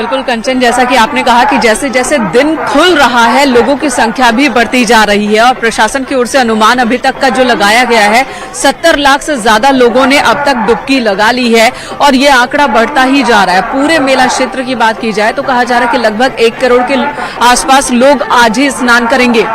बिल्कुल कंचन, जैसा कि आपने कहा कि जैसे जैसे दिन खुल रहा है लोगों की संख्या भी बढ़ती जा रही है और प्रशासन की ओर से अनुमान अभी तक का जो लगाया गया है 70 लाख से ज्यादा लोगों ने अब तक डुबकी लगा ली है और ये आंकड़ा बढ़ता ही जा रहा है। पूरे मेला क्षेत्र की बात की जाए तो कहा जा रहा है कि लगभग 1 करोड़ के आसपास लोग आज ही स्नान करेंगे,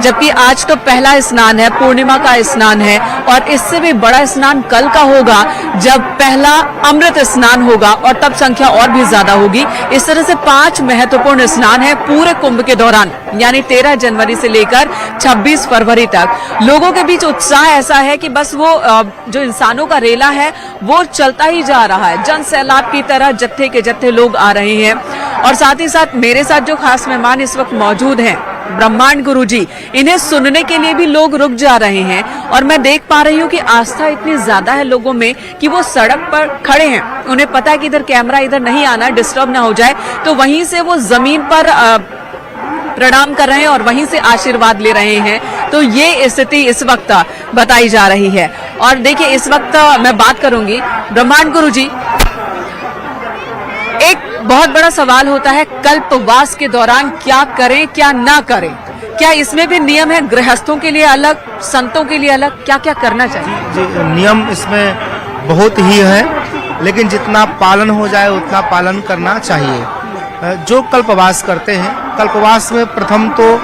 जबकि आज तो पहला स्नान है, पूर्णिमा का स्नान है और इससे भी बड़ा स्नान कल का होगा जब पहला अमृत स्नान होगा और तब संख्या और भी ज्यादा होगी। इस तरह से 5 महत्वपूर्ण स्नान है पूरे कुंभ के दौरान, यानी 13 जनवरी से लेकर 26 फरवरी तक। लोगों के बीच उत्साह ऐसा है कि बस वो जो इंसानों का रेला है वो चलता ही जा रहा है। जन सैलाब की तरह जत्थे के जत्थे लोग आ रहे हैं और साथ ही साथ मेरे साथ जो खास मेहमान इस वक्त मौजूद हैं, ब्रह्मांड गुरुजी, इन्हें सुनने के लिए भी लोग रुक जा रहे हैं और मैं देख पा रही हूँ कि आस्था इतनी ज्यादा है लोगों में कि वो सड़क पर खड़े हैं। उन्हें पता है कि इधर कैमरा इधर नहीं आना, डिस्टर्ब ना हो जाए, तो वहीं से वो जमीन पर प्रणाम कर रहे हैं और वहीं से आशीर्वाद ले रहे हैं। तो ये स्थिति इस वक्त बताई जा रही है। और देखिए इस वक्त मैं बात करूंगी ब्रह्मांड गुरुजी, एक बहुत बड़ा सवाल होता है कल्पवास के दौरान क्या करें क्या ना करें, क्या इसमें भी नियम है? गृहस्थों के लिए अलग, संतों के लिए अलग, क्या क्या करना चाहिए? जी, नियम इसमें बहुत ही है, लेकिन जितना पालन हो जाए उतना पालन करना चाहिए। जो कल्पवास करते हैं, कल्पवास में प्रथम तो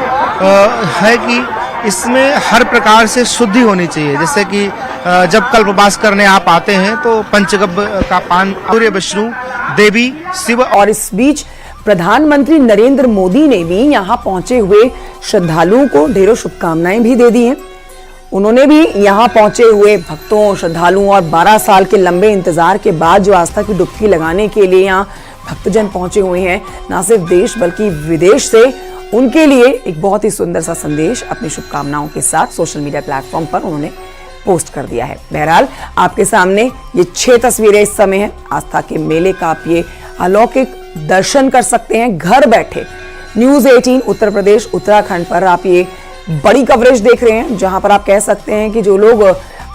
है कि इसमें हर प्रकार से शुद्धि होनी चाहिए। जैसे कि जब कल्पवास करने आप आते हैं तो पंचगव्य का पान, सूर्य, विष्णु, देवी, शिव। और इस बीच प्रधानमंत्री नरेंद्र मोदी ने भी यहाँ पहुंचे हुए श्रद्धालुओं को ढेरों शुभकामनाएं भी दे दी हैं। उन्होंने भी यहाँ पहुंचे हुए भक्तों, श्रद्धालुओं और 12 साल के लंबे इंतजार के बाद जो आस्था की डुबकी लगाने के लिए यहाँ भक्तजन पहुंचे हुए हैं, न सिर्फ देश बल्कि विदेश से, उनके लिए एक बहुत ही सुंदर सा संदेश अपनी शुभकामनाओं के साथ सोशल मीडिया प्लेटफॉर्म पर उन्होंने पोस्ट कर दिया है। बहरहाल आपके सामने ये 6 तस्वीरें इस समय हैं आस्था के मेले का। आप ये अलौकिक दर्शन कर सकते हैं घर बैठे। न्यूज़ 18 उत्तर प्रदेश उत्तराखंड पर आप ये बड़ी कवरेज देख रहे हैं, जहां पर आप कह सकते हैं कि जो लोग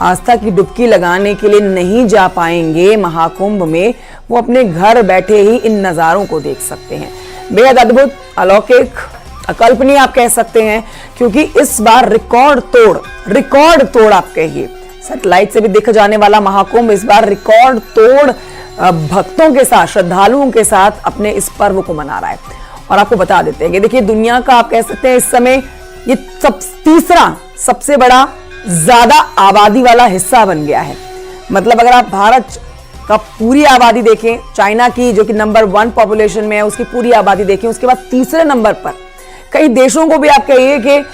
आस्था की डुबकी लगाने के लिए नहीं जा पाएंगे महाकुंभ में, वो अपने घर बैठे ही इन नजारों को देख सकते हैं। बेहद अद्भुत, अलौकिक, अकल्पनीय आप कह सकते हैं, क्योंकि इस बार रिकॉर्ड तोड़ आप कहिए, सैटेलाइट से भी देखा जाने वाला महाकुंभ इस बार रिकॉर्ड तोड़ भक्तों के साथ, श्रद्धालुओं के साथ अपने इस पर्व को मना रहा है। और आपको बता देते हैं कि देखिए दुनिया का आप कह सकते हैं इस समय ये तीसरा सबसे बड़ा ज्यादा आबादी वाला हिस्सा बन गया है। मतलब अगर आप भारत का पूरी आबादी देखें, चाइना की जो कि नंबर 1 पॉपुलेशन में है उसकी पूरी आबादी देखें, उसके बाद तीसरे नंबर पर कई देशों को भी आप कहिए कि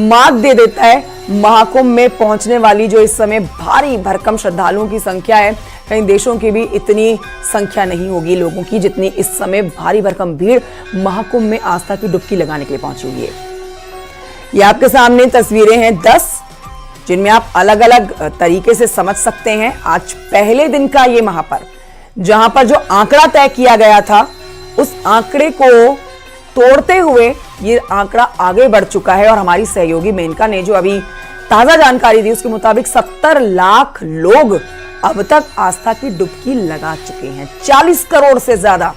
मात दे देता है महाकुंभ में पहुंचने वाली जो इस समय भारी भरकम श्रद्धालुओं की संख्या है। कई देशों की भी इतनी संख्या नहीं होगी लोगों की जितनी इस समय भारी भरकम भीड़ महाकुंभ में आस्था की डुबकी लगाने के लिए पहुंची हुई है। ये आपके सामने तस्वीरें हैं 10, जिनमें आप अलग अलग तरीके से समझ सकते हैं। आज पहले दिन का ये महापर्व, जहां पर जो आंकड़ा तय किया गया था उस आंकड़े को तोड़ते हुए ये आंकड़ा आगे बढ़ चुका है। और हमारी सहयोगी मेनका ने जो अभी ताजा जानकारी दी उसके मुताबिक 70 लाख लोग अब तक आस्था की डुबकी लगा चुके हैं। 40 करोड़ से ज्यादा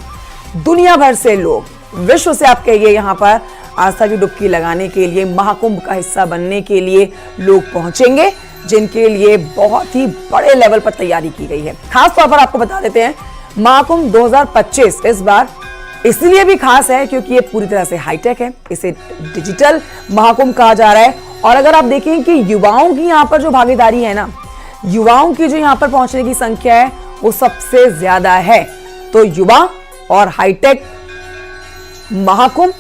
दुनिया भर से लोग, विश्व से आप कहिए, यहाँ पर आस्था की डुबकी लगाने के लिए, महाकुंभ का हिस्सा बनने के लिए लोग पहुंचेंगे, जिनके लिए बहुत ही बड़े लेवल पर तैयारी की गई है। खास तौर पर आपको बता देते हैं महाकुंभ 2025 इस बार इसलिए भी खास है क्योंकि ये पूरी तरह से हाईटेक है, इसे डिजिटल महाकुंभ कहा जा रहा है। और अगर आप देखें कि युवाओं की यहाँ पर जो भागीदारी है ना, युवाओं की जो यहाँ पर पहुंचने की संख्या है वो सबसे ज्यादा है। तो युवा और हाईटेक महाकुंभ,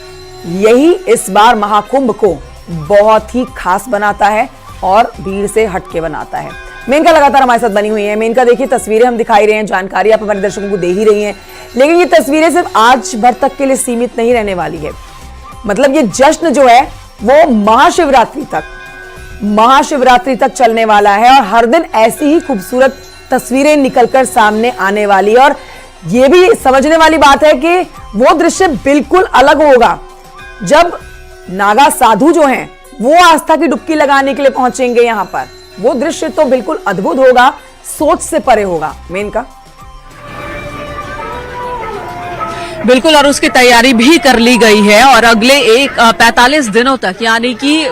यही इस बार महाकुंभ को बहुत ही खास बनाता है और भीड़ से हटके बनाता है। मेनका लगातार हमारे साथ बनी हुई है। मेनका देखिए तस्वीरें हम दिखाई रहे हैं, जानकारी आप हमारे दर्शकों को दे ही रही हैं, लेकिन ये तस्वीरें सिर्फ आज भर तक के लिए सीमित नहीं रहने वाली है। मतलब ये जश्न जो है वो महाशिवरात्रि तक चलने वाला है और हर दिन ऐसी ही खूबसूरत तस्वीरें निकलकर सामने आने वाली। और ये भी समझने वाली बात है कि वो दृश्य बिल्कुल अलग होगा जब नागा साधु जो हैं वो आस्था की डुबकी लगाने के लिए पहुंचेंगे यहां पर। वो दृश्य तो बिल्कुल अद्भुत होगा, सोच से परे होगा। मेनका बिल्कुल, और उसकी तैयारी भी कर ली गई है और अगले 45 दिनों तक यानी कि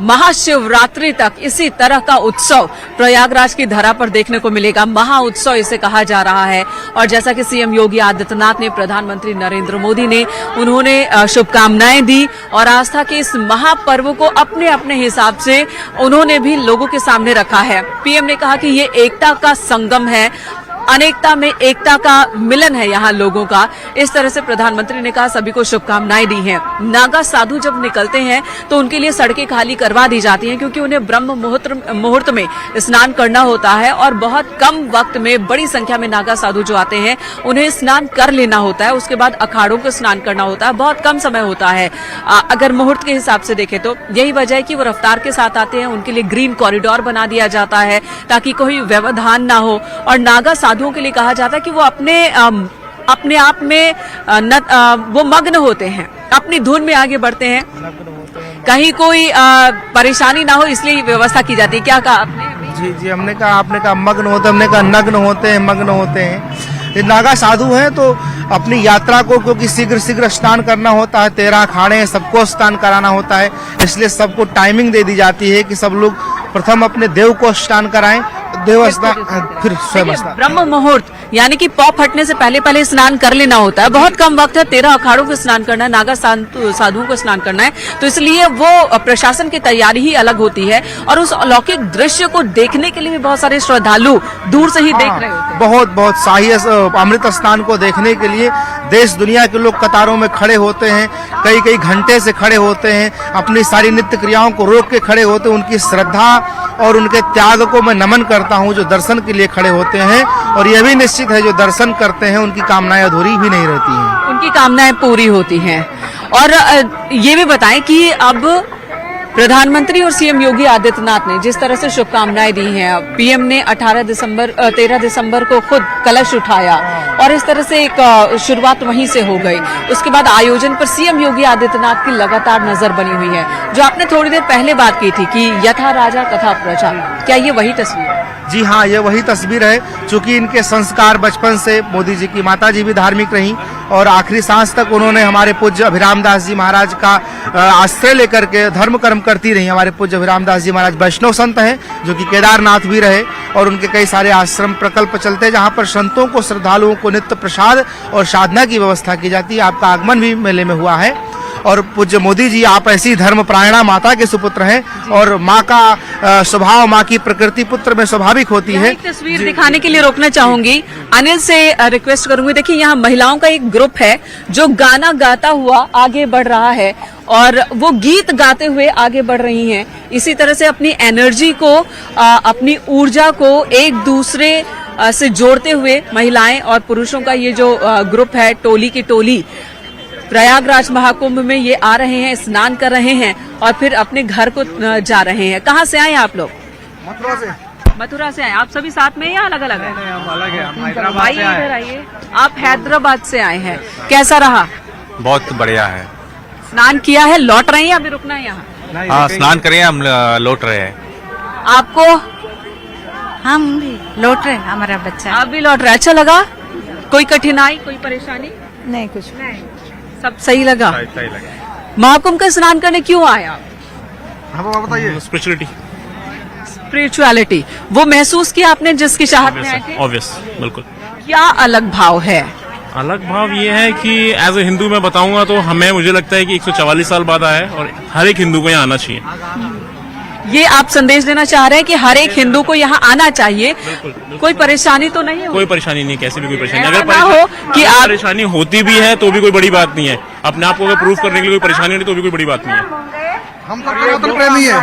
महाशिवरात्रि तक इसी तरह का उत्सव प्रयागराज की धरा पर देखने को मिलेगा। महा उत्सव इसे कहा जा रहा है। और जैसा कि सीएम योगी आदित्यनाथ ने प्रधानमंत्री नरेंद्र मोदी ने उन्होंने शुभकामनाएं दी और आस्था के इस महापर्व को अपने अपने हिसाब से उन्होंने भी लोगों के सामने रखा है। पीएम ने कहा कि ये एकता का संगम है, अनेकता में एकता का मिलन है यहाँ लोगों का। इस तरह से प्रधानमंत्री ने कहा सभी को शुभकामनाएं दी हैं। नागा साधु जब निकलते हैं तो उनके लिए सड़कें खाली करवा दी जाती हैं क्योंकि उन्हें ब्रह्म मुहूर्त में स्नान करना होता है और बहुत कम वक्त में बड़ी संख्या में नागा साधु जो आते हैं उन्हें स्नान कर लेना होता है। उसके बाद अखाड़ों को स्नान करना होता है, बहुत कम समय होता है अगर मुहूर्त के हिसाब से देखें तो। यही वजह है कि वो रफ्तार के साथ आते हैं। उनके लिए ग्रीन कॉरिडोर बना दिया जाता है ताकि कोई व्यवधान ना हो। और नागा साधुओं के लिए कहा जाता है कि वो अपने आप में वो मग्न होते हैं, अपनी धुन में आगे बढ़ते हैं, कहीं कोई परेशानी ना हो इसलिए व्यवस्था की जाती है। क्या कहा आपने? जी, हमने कहा, आपने कहा मग्न होते, हमने कहा नग्न होते हैं, मग्न होते हैं। ये नागा साधु हैं तो अपनी यात्रा को, क्योंकि शीघ्र स्नान करना होता है, 13 अखाड़े सबको स्नान कराना होता है, इसलिए सबको टाइमिंग दे दी जाती है कि सब लोग प्रथम अपने देव को स्नान कराएं, देव स्नान फिर स्वयं स्नान। ब्रह्म मुहूर्त यानी कि पौ फटने से पहले स्नान कर लेना होता है। बहुत कम वक्त है, 13 अखाड़ों को स्नान करना है, नागा साधुओं को स्नान करना है, तो इसलिए वो प्रशासन की तैयारी ही अलग होती है। और उस अलौकिक दृश्य को देखने के लिए भी बहुत सारे श्रद्धालु दूर से ही देख रहे होते हैं। बहुत शाही अमृत स्नान को देखने के लिए देश दुनिया के लोग कतारों में खड़े होते हैं, कई घंटे से खड़े होते हैं, अपनी सारी नित्य क्रियाओं को रोक के खड़े होते हैं। उनकी श्रद्धा और उनके त्याग को मैं नमन करता हूं जो दर्शन के लिए खड़े होते हैं। और यह भी निश्चित है जो दर्शन करते हैं उनकी कामनाएं अधूरी भी नहीं रहती हैं, उनकी कामनाएं पूरी होती हैं। और ये भी बताएं कि अब प्रधानमंत्री और सीएम योगी आदित्यनाथ ने जिस तरह से शुभकामनाएं दी हैं, पीएम ने 13 दिसंबर को खुद कलश उठाया और इस तरह से एक शुरुआत वहीं से हो गई। उसके बाद आयोजन पर सीएम योगी आदित्यनाथ की लगातार नजर बनी हुई है। जो आपने थोड़ी देर पहले बात की थी कि यथा राजा तथा प्रजा, क्या ये वही तस्वीर है? जी हाँ, ये वही तस्वीर है। चूंकि इनके संस्कार बचपन से, मोदी जी की माता जी भी धार्मिक रहीं और आखिरी सांस तक उन्होंने हमारे पूज्य अभिराम दास जी महाराज का आश्रय लेकर के धर्म कर्म करती रही। हमारे पूज्य अभिराम दास जी महाराज वैष्णव संत हैं जो कि केदारनाथ भी रहे और उनके कई सारे आश्रम प्रकल्प चलते हैं जहाँ पर संतों को, श्रद्धालुओं को नित्य प्रसाद और साधना की व्यवस्था की जाती है। आपका आगमन भी मेले में हुआ है। और पूज्य मोदी जी, आप ऐसी धर्मपरायणा माता के सुपुत्र हैं और माँ का स्वभाव, माँ की प्रकृति पुत्र में स्वाभाविक होती है। एक तस्वीर दिखाने के लिए रोकना चाहूंगी, अनिल से रिक्वेस्ट करूंगी। देखिए यहाँ महिलाओं का एक ग्रुप है जो गाना गाता हुआ आगे बढ़ रहा है और वो गीत गाते हुए आगे बढ़ रही हैं। इसी तरह से अपनी एनर्जी को, अपनी ऊर्जा को एक दूसरे से जोड़ते हुए महिलाएं और पुरुषों का ये जो ग्रुप है, टोली की टोली, प्रयागराज महाकुंभ में ये आ रहे हैं, स्नान कर रहे हैं और फिर अपने घर को जा रहे हैं। कहाँ से आए आप लोग? मथुरा से आए। आप सभी साथ में या अलग अलग है? हम अलग है, हम हैदराबाद से आए। इधर आइए। आप हैदराबाद से आए हैं, कैसा रहा? बहुत बढ़िया है। स्नान किया है, लौट रहे हैं या अभी रुकना है यहाँ? हाँ, स्नान करें, हम लौट रहे हैं। आपको? हम भी लौट रहे हैं, हमारा बच्चा। आप भी लौट रहे हैं। अच्छा लगा? कोई कठिनाई, कोई परेशानी? नहीं, कुछ नहीं, सब सही लगा। सही लगा। महाकुंभ का स्नान करने क्यों आए आप? हम बताइए। स्पिरिचुअलिटी, स्पिरिचुअलिटी वो महसूस किया आपने जिसकी चाहत में आए थे? ऑब्वियस, बिल्कुल। क्या अलग भाव है? अलग भाव ये है कि एज ए हिंदू मैं बताऊंगा तो मुझे लगता है कि 144 साल बाद आया है और हर एक हिंदू को यहाँ आना चाहिए। ये आप संदेश देना चाह रहे हैं कि हर एक हिंदू को यहाँ आना चाहिए। बिल्कुल। कोई परेशानी तो नहीं हो? कोई परेशानी नहीं, कैसी भी कोई परेशानी। ऐसा अगर ना हो कि आप परेशानी होती भी है तो भी कोई बड़ी बात नहीं है। अपने आप को अगर प्रूव करने के लिए कोई परेशानी नहीं तो भी कोई बड़ी बात नहीं है। हम सब सनातन प्रेमी है,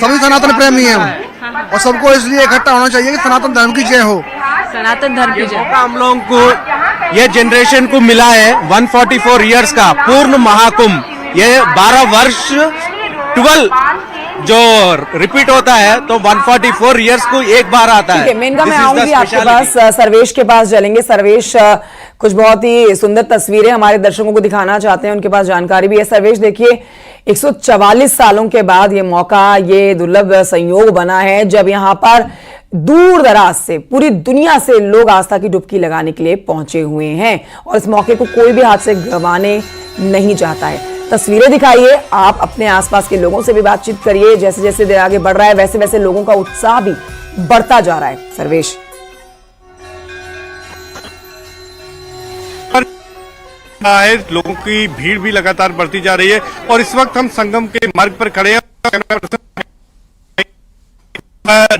सभी सनातन प्रेमी है और सबको इसलिए इकट्ठा होना चाहिए कि सनातन धर्म की जय हो। सनातन धर्म की जय। हम लोगों को ये जनरेशन को मिला है 144 इयर्स का पूर्ण महाकुंभ। ये 12 वर्ष 12 जो रिपीट होता है तो 144 इयर्स को एक बार आता है। मेनका मैं आऊंगी आपके पास, सर्वेश के पास चलेंगे। सर्वेश, कुछ बहुत ही सुंदर तस्वीरें हमारे दर्शकों को दिखाना चाहते हैं, उनके पास जानकारी भी है। सर्वेश, देखिए 144 सालों के बाद ये मौका, ये दुर्लभ संयोग बना है जब यहाँ पर दूर दराज से, पूरी दुनिया से लोग आस्था की डुबकी लगाने के लिए पहुंचे हुए हैं और इस मौके को कोई भी हाथ से गंवाने नहीं चाहता है। तस्वीरें दिखाइए, आप अपने आसपास के लोगों से भी बातचीत करिए। जैसे जैसे दिन आगे बढ़ रहा है वैसे वैसे लोगों का उत्साह भी बढ़ता जा रहा है। सर्वेश, लोगों की भीड़ भी लगातार बढ़ती जा रही है और इस वक्त हम संगम के मार्ग पर खड़े हैं।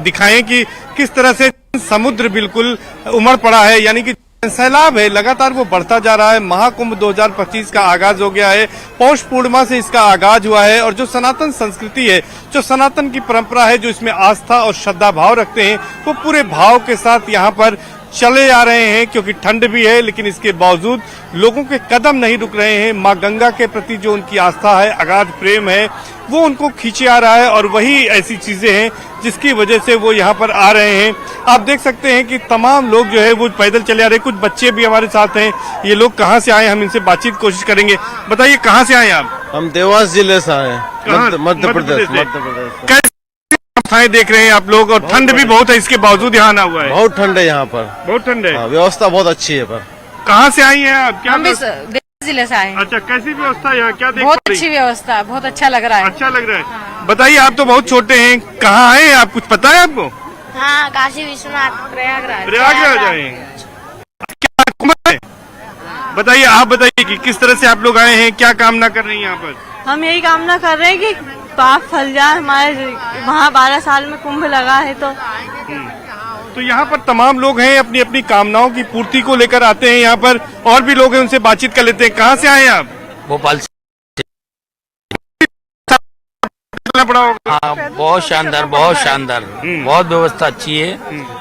दिखाएं कि किस तरह से समुद्र बिल्कुल उमड़ पड़ा है, यानी कि सैलाब है लगातार वो बढ़ता जा रहा है। महाकुंभ 2025 का आगाज हो गया है, पौष पूर्णिमा से इसका आगाज हुआ है और जो सनातन संस्कृति है, जो सनातन की परंपरा है, जो इसमें आस्था और श्रद्धा भाव रखते हैं, वो पूरे भाव के साथ यहाँ पर चले आ रहे हैं। क्योंकि ठंड भी है लेकिन इसके बावजूद लोगों के कदम नहीं रुक रहे हैं। माँ गंगा के प्रति जो उनकी आस्था है, अगाध प्रेम है, वो उनको खींचे आ रहा है और वही ऐसी चीजें हैं जिसकी वजह से वो यहाँ पर आ रहे हैं। आप देख सकते हैं कि तमाम लोग जो है वो पैदल चले आ रहे हैं। कुछ बच्चे भी हमारे साथ हैं। ये लोग कहाँ से आए, हम इनसे बातचीत कोशिश करेंगे। बताइए कहाँ से आए आप? हम देवास जिले से आए हैं, मध्य प्रदेश। कैसे व्यवस्थाएं देख रहे हैं आप लोग? और ठंड भी बहुत है, इसके बावजूद यहाँ आना हुआ है। बहुत ठंड है यहाँ पर, बहुत ठंड है। व्यवस्था बहुत अच्छी है। पर कहाँ से आई हैं आप? क्या हम भी देवास जिले से आए हैं। अच्छा, कैसी व्यवस्था है यहाँ? क्या देख बहुत पा रही? अच्छी व्यवस्था, बहुत अच्छा लग रहा है। अच्छा लग रहा है। बताइए, आप तो बहुत छोटे हैं, कहाँ आए आप? कुछ पता है आपको? हाँ, काशी विश्वनाथ, प्रयागराज। प्रयागराज आए हैं। क्या कुंभ है? बताइए, आप बताइए कि किस तरह से आप लोग आए हैं, क्या कामना कर रहे हैं यहाँ पर? हम यही कामना कर रहे हैं कि पाप फल जाए हमारे। वहाँ 12 साल में कुंभ लगा है तो यहाँ पर तमाम लोग हैं, अपनी अपनी कामनाओं की पूर्ति को लेकर आते हैं। यहाँ पर और भी लोग हैं, उनसे बातचीत कर लेते हैं। कहाँ से आए हैं आप? भोपाल से। पड़ा होगा। हाँ, बहुत शानदार, बहुत शानदार, बहुत व्यवस्था अच्छी है।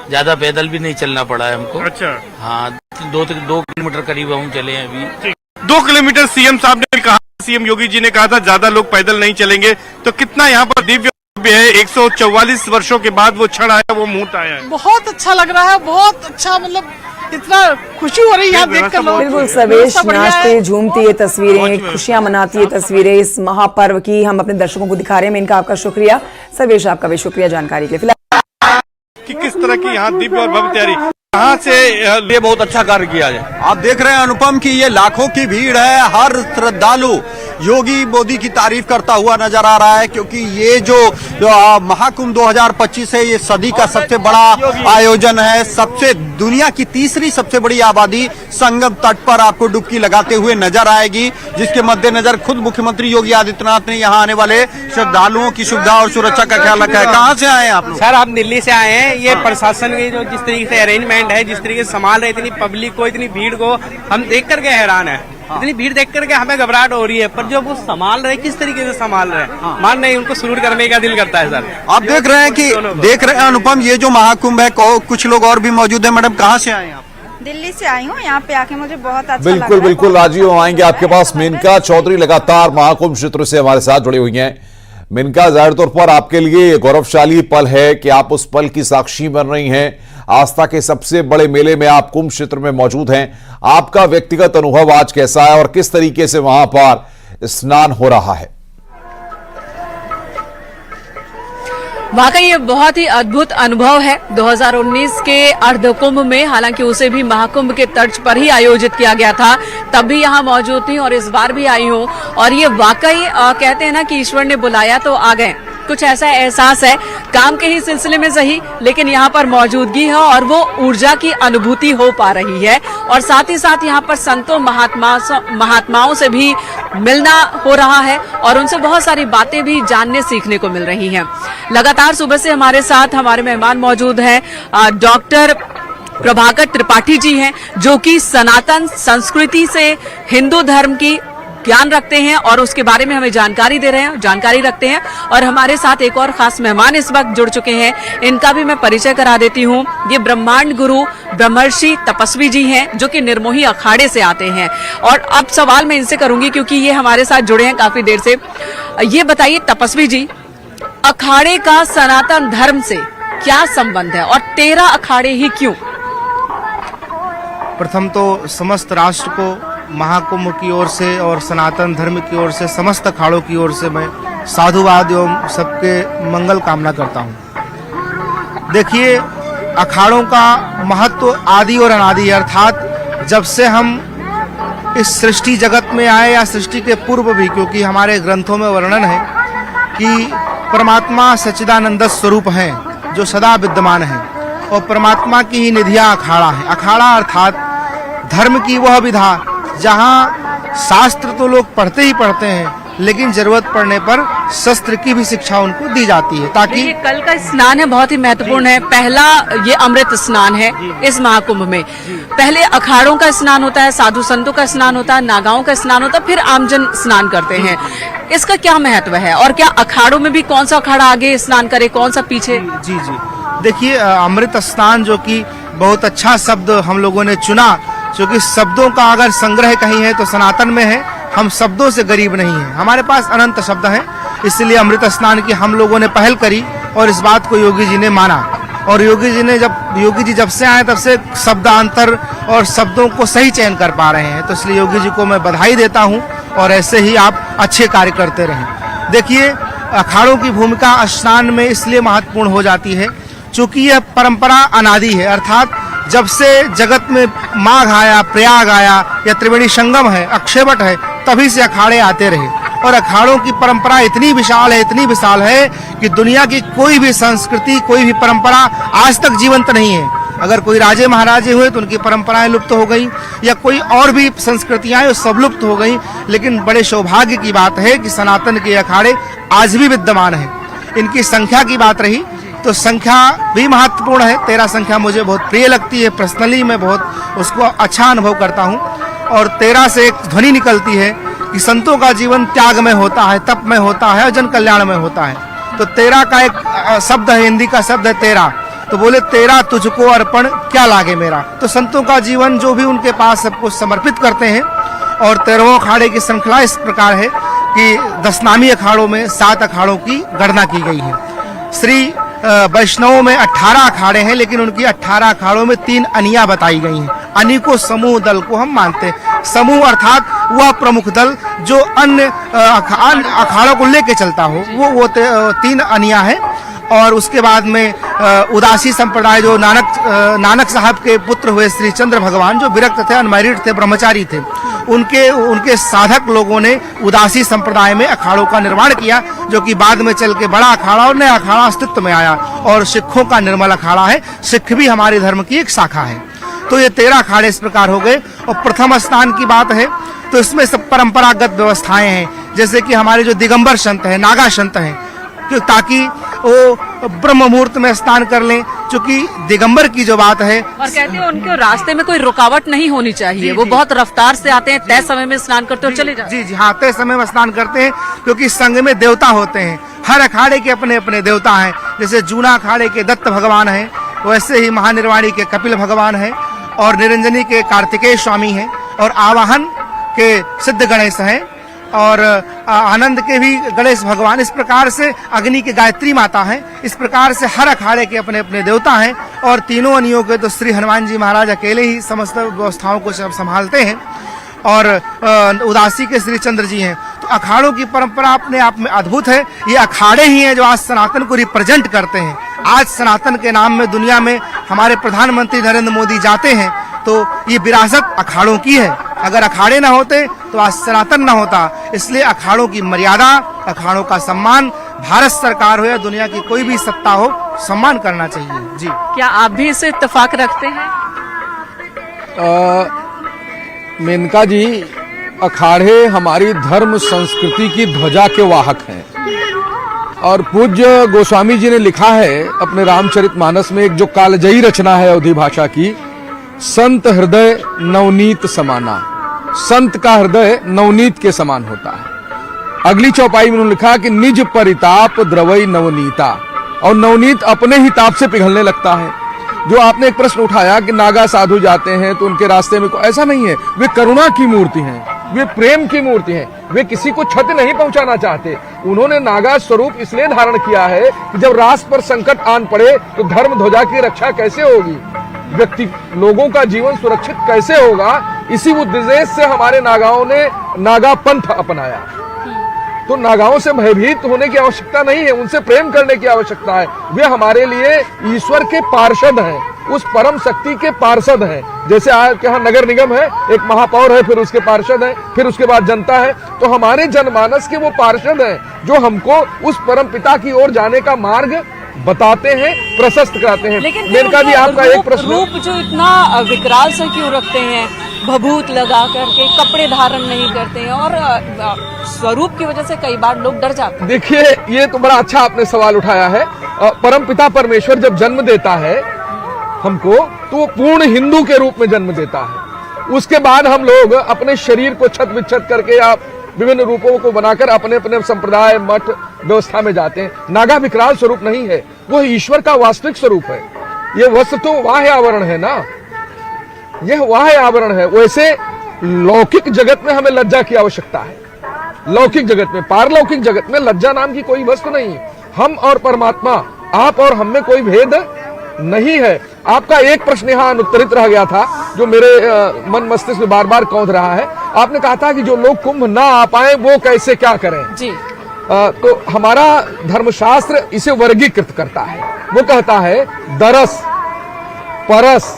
ज्यादा पैदल भी नहीं चलना पड़ा है हमको। अच्छा। हाँ, 2 किलोमीटर करीब हम चले हैं अभी। 2 किलोमीटर सीएम साहब ने कहा, सीएम योगी जी ने कहा था ज्यादा लोग पैदल नहीं चलेंगे। तो कितना यहाँ पर दिव्य है, 144 वर्षों के बाद वो क्षण आया, वो मुहूर्त आया है। बहुत अच्छा लग रहा है, बहुत अच्छा, मतलब इतना खुशी हो रही है यहाँ देख कर। बिल्कुल सर्वेश, नाचते झूमती ये तस्वीरें, खुशियां मनाती ये तस्वीरें इस महापर्व की हम अपने दर्शकों को दिखा रहे हैं। मैं इनका आपका शुक्रिया। सर्वेश, आपका भी शुक्रिया जानकारी के लिए। फिलहाल कि किस तरह की यहाँ दिव्य और भव्य तैयारी, कहाँ से ये बहुत अच्छा कार्य किया जाए। आप देख रहे हैं अनुपम की ये लाखों की भीड़ है। हर श्रद्धालु योगी मोदी की तारीफ करता हुआ नजर आ रहा है, क्योंकि ये जो महाकुंभ 2025 है, ये सदी का सबसे बड़ा आयोजन है। सबसे दुनिया की तीसरी सबसे बड़ी आबादी संगम तट पर आपको डुबकी लगाते हुए नजर आएगी, जिसके मद्देनजर खुद मुख्यमंत्री योगी आदित्यनाथ ने यहाँ आने वाले श्रद्धालुओं की सुविधा और सुरक्षा का ख्याल रखा है। कहाँ से आए हैं आप लोग? सर, हम दिल्ली से आए हैं। ये प्रशासन की जो जिस तरीके से अरेंजमेंट है, जिस तरीके से संभाल रहे, इतनी पब्लिक को, इतनी भीड़ को हम देख करके हैरान है। इतनी भीड़ देख करके हमें घबराहट हो रही है, पर जो वो संभाल रहे, किस तरीके से संभाल रहे हैं, मान नहीं, उनको सल्यूट करने का दिल करता है। सर, आप देख रहे हैं अनुपम, ये जो महाकुंभ है, कुछ लोग और भी मौजूद है। मैडम, कहाँ से आए हैं आप? दिल्ली से आई हूँ। यहाँ पे आके मुझे बहुत अच्छा बिल्कुल बिल्कुल राजीव, हम आएंगे आपके पास। मेनका चौधरी लगातार महाकुंभ क्षेत्र से हमारे साथ जुड़ी हुई हैं। मेनका, जाहिर तौर पर आपके लिए गौरवशाली पल है कि आप उस पल की साक्षी बन रही हैं। आस्था के सबसे बड़े मेले में आप कुंभ क्षेत्र में मौजूद हैं। आपका व्यक्तिगत अनुभव आज कैसा है और किस तरीके से वहां पर स्नान हो रहा है? वाकई ये बहुत ही अद्भुत अनुभव है। 2019 के अर्धकुंभ में, हालांकि उसे भी महाकुंभ के तर्ज पर ही आयोजित किया गया था, तब भी यहाँ मौजूद थी और इस बार भी आई हूँ। और ये वाकई कहते हैं ना कि ईश्वर ने बुलाया तो आ गए। कुछ ऐसा एहसास है, काम के ही सिलसिले में सही, लेकिन यहाँ पर मौजूदगी है और वो ऊर्जा की अनुभूति हो पा रही है। और साथ ही साथ यहाँ पर संतों महात्माओं से भी मिलना हो रहा है और उनसे बहुत सारी बातें भी जानने सीखने को मिल रही हैं। लगातार सुबह से हमारे साथ हमारे मेहमान मौजूद हैं। डॉक्टर प्रभाकर त्रिपाठी जी हैं, जो कि सनातन संस्कृति से हिंदू धर्म की ज्ञान रखते हैं और उसके बारे में हमें जानकारी दे रहे हैं, जानकारी रखते हैं। और हमारे साथ एक और खास मेहमान इस वक्त जुड़ चुके हैं, इनका भी मैं परिचय करा देती हूँ। ये ब्रह्मांड गुरु ब्रह्मर्षि तपस्वी जी हैं, जो कि निर्मोही अखाड़े से आते हैं। और अब सवाल मैं इनसे करूंगी, क्योंकि ये हमारे साथ जुड़े हैं काफी देर से। ये बताइए तपस्वी जी, अखाड़े का सनातन धर्म से क्या संबंध है और 13 अखाड़े ही क्यों? प्रथम तो समस्त राष्ट्र को महाकुंभ की ओर से और सनातन धर्म की ओर से, समस्त अखाड़ों की ओर से मैं साधुवाद एवं सबके मंगल कामना करता हूँ। देखिए, अखाड़ों का महत्व आदि और अनादि, अर्थात जब से हम इस सृष्टि जगत में आए या सृष्टि के पूर्व भी, क्योंकि हमारे ग्रंथों में वर्णन है कि परमात्मा सच्चिदानंद स्वरूप हैं जो सदा विद्यमान हैं और परमात्मा की ही निधियां अखाड़ा है। अखाड़ा अर्थात धर्म की वह विधा जहां शास्त्र तो लोग पढ़ते ही पढ़ते हैं, लेकिन जरूरत पड़ने पर शस्त्र की भी शिक्षा उनको दी जाती है, ताकि ये कल का स्नान है बहुत ही महत्वपूर्ण है। पहला ये अमृत स्नान है इस महाकुंभ में। पहले अखाड़ों का स्नान होता है, साधु संतों का स्नान होता है, नागाओं का स्नान होता है, फिर आमजन स्नान करते हैं। इसका क्या महत्व है और क्या अखाड़ों में भी कौन सा अखाड़ा आगे स्नान करे, कौन सा पीछे? जी जी, देखिए अमृत स्नान जो कि बहुत अच्छा शब्द हम लोगों ने चुना, क्योंकि शब्दों का अगर संग्रह कहीं है तो सनातन में है। हम शब्दों से गरीब नहीं हैं, हमारे पास अनंत शब्द हैं, इसलिए अमृत स्नान की हम लोगों ने पहल करी और इस बात को योगी जी ने माना। और योगी जी जब से आए तब से शब्दांतर और शब्दों को सही चयन कर पा रहे हैं, तो इसलिए योगी जी को मैं बधाई देता हूं और ऐसे ही आप अच्छे कार्य करते रहें। देखिए अखाड़ों की भूमिका स्नान में इसलिए महत्वपूर्ण हो जाती है क्योंकि यह परंपरा अनादि है, अर्थात जब से जगत में माघ आया, प्रयाग आया या त्रिवेणी संगम है, अक्षयवट है, तभी से अखाड़े आते रहे। और अखाड़ों की परंपरा इतनी विशाल है कि दुनिया की कोई भी संस्कृति, कोई भी परंपरा आज तक जीवंत नहीं है। अगर कोई राजे महाराजे हुए तो उनकी परंपराएं लुप्त हो गई, या कोई और भी संस्कृतियां हैं सब लुप्त हो गई, लेकिन बड़े सौभाग्य की बात है कि सनातन के अखाड़े आज भी विद्यमान हैं। इनकी संख्या की बात रही तो संख्या भी महत्वपूर्ण है। 13 संख्या मुझे बहुत प्रिय लगती है, पर्सनली मैं बहुत उसको अच्छा अनुभव करता हूँ। और 13 से एक ध्वनि निकलती है कि संतों का जीवन त्याग में होता है, तप में होता है और जन कल्याण में होता है। तो 13 का एक शब्द है, हिंदी का शब्द है 13, तो बोले 13 तुझको अर्पण क्या लागे मेरा। तो संतों का जीवन जो भी उनके पास सब कुछ समर्पित करते हैं। और 13वें अखाड़े की श्रृंखला इस प्रकार है कि 10 नामी अखाड़ों में 7 अखाड़ों की गणना की गई है। श्री वैष्णवों में 18 अखाड़े हैं, लेकिन उनकी 18 अखाड़ों में 3 अनिया बताई गई हैं। अनि को समूह दल को हम मानते हैं। समूह अर्थात वह प्रमुख दल जो अन्य अखाड़ों को लेके चलता हो, वो 3 अनिया है। और उसके बाद में उदासी संप्रदाय जो नानक साहब के पुत्र हुए श्री चंद्र भगवान, जो विरक्त थे, अनमैरिड थे, ब्रह्मचारी थे, उनके साधक लोगों ने उदासी संप्रदाय में अखाड़ों का निर्माण किया, जो कि बाद में चल के बड़ा अखाड़ा और नया अखाड़ा अस्तित्व में आया। और सिखों का निर्मल अखाड़ा है, सिख भी हमारे धर्म की एक शाखा है। तो ये 13 अखाड़े इस प्रकार हो गए। और प्रथम स्नान की बात है तो इसमें सब परंपरागत व्यवस्थाएं हैं, जैसे कि हमारे जो दिगंबर संत हैं, नागा संत हैं, ताकि वो ब्रह्म मुहूर्त में स्नान कर लें, क्योंकि दिगंबर की जो बात है। और कहते हैं उनके रास्ते में कोई रुकावट नहीं होनी चाहिए, वो बहुत रफ्तार से आते हैं, तय समय में स्नान करते और चले जाते हैं। जी, हाँ, तय समय में स्नान करते हैं, क्योंकि संघ में देवता होते हैं। हर अखाड़े के अपने अपने देवता हैं। जैसे जूना अखाड़े के दत्त भगवान हैं, वैसे ही महानिर्वाणी के कपिल भगवान हैं, और निरंजनी के कार्तिकेय स्वामी हैं, और आवाहन के सिद्ध गणेश हैं, और आनंद के भी गणेश भगवान। इस प्रकार से अग्नि की गायत्री माता है। इस प्रकार से हर अखाड़े के अपने अपने देवता हैं। और तीनों अनियों के तो श्री हनुमान जी महाराज अकेले ही समस्त व्यवस्थाओं को संभालते हैं, और उदासी के श्री चंद्र जी हैं। तो अखाड़ों की परंपरा अपने आप में अद्भुत है। ये अखाड़े ही हैं जो आज सनातन को रिप्रेजेंट करते हैं। आज सनातन के नाम में दुनिया में हमारे प्रधानमंत्री नरेंद्र मोदी जाते हैं, तो ये विरासत अखाड़ों की है। अगर अखाड़े ना होते तो आज सनातन ना होता। इसलिए अखाड़ों की मर्यादा, अखाड़ों का सम्मान, भारत सरकार हो या दुनिया की कोई भी सत्ता हो, सम्मान करना चाहिए। जी, क्या आप भी इससे इत्तेफाक रखते हैं? मेनका जी, अखाड़े हमारी धर्म संस्कृति की ध्वजा के वाहक हैं। और पूज्य गोस्वामी जी ने लिखा है अपने रामचरितमानस में, एक जो कालजयी रचना है अवधी भाषा की, संत हृदय नवनीत समाना। संत का हृदय नवनीत के समान होता है। अगली चौपाई में उन्होंने लिखा कि निज परिताप द्रवई नवनीता, और नवनीत अपने ही ताप से पिघलने लगता है। जो आपने एक प्रश्न उठाया कि नागा साधु जाते हैं तो उनके रास्ते में ऐसा नहीं है। वे करुणा की मूर्ति हैं, वे प्रेम की मूर्ति हैं, वे किसी को क्षति नहीं पहुंचाना चाहते। उन्होंने नागा स्वरूप इसलिए धारण किया है कि जब राष्ट्र पर संकट आन पड़े तो धर्म ध्वजा की रक्षा कैसे होगी, व्यक्ति लोगों का जीवन सुरक्षित कैसे होगा, इसी उद्देश्य से हमारे नागाओं ने नागा पंथ अपनाया। तो नागाओं से भयभीत होने की आवश्यकता नहीं है, उनसे प्रेम करने की आवश्यकता है। वे हमारे लिए ईश्वर के पार्षद हैं, उस परम शक्ति के पार्षद हैं। जैसे आज यहाँ नगर निगम है, एक महापौर है, फिर उसके पार्षद हैं, फिर उसके बाद जनता है, तो हमारे जनमानस के वो पार्षद हैं जो हमको उस परम पिता की ओर जाने का मार्ग बताते हैं, प्रशस्त कराते हैं। लेकिन मेनका जी, आपका एक प्रश्न। रूप जो इतना विकराल से क्यों रखते हैं, भभूत लगा करके, कपड़े धारण नहीं करते हैं, और स्वरूप की वजह से कई बार लोग डर जाते हैं। देखिए, ये तो बड़ा अच्छा आपने सवाल उठाया है। परम पिता परमेश्वर जब जन्म देता है हमको, तो वो पूर्ण हिंदू के रूप में जन्म देता है। उसके बाद हम लोग अपने शरीर को छत विच्छत करके या विभिन्न रूपों को बनाकर अपने अपने संप्रदाय, मठ, व्यवस्था में जाते हैं। नागा विकराल स्वरूप नहीं है, वो ईश्वर का वास्तविक स्वरूप है। ये वस्त्र तो बाह्य आवरण है ना, यह बाह्य आवरण है। वैसे लौकिक जगत में हमें लज्जा की आवश्यकता है। लौकिक जगत में, पारलौकिक जगत में लज्जा नाम की कोई वस्तु नहीं है। हम और परमात्मा, आप और हम में कोई भेद नहीं है। आपका एक प्रश्न यहाँ अनुत्तरित रह गया था, जो मेरे मन मस्तिष्क में बार बार कौंध रहा है। आपने कहा था कि जो लोग कुंभ ना आ पाए वो कैसे क्या करें जी। तो हमारा धर्मशास्त्र इसे वर्गीकृत करता है। वो कहता है दरस, परस,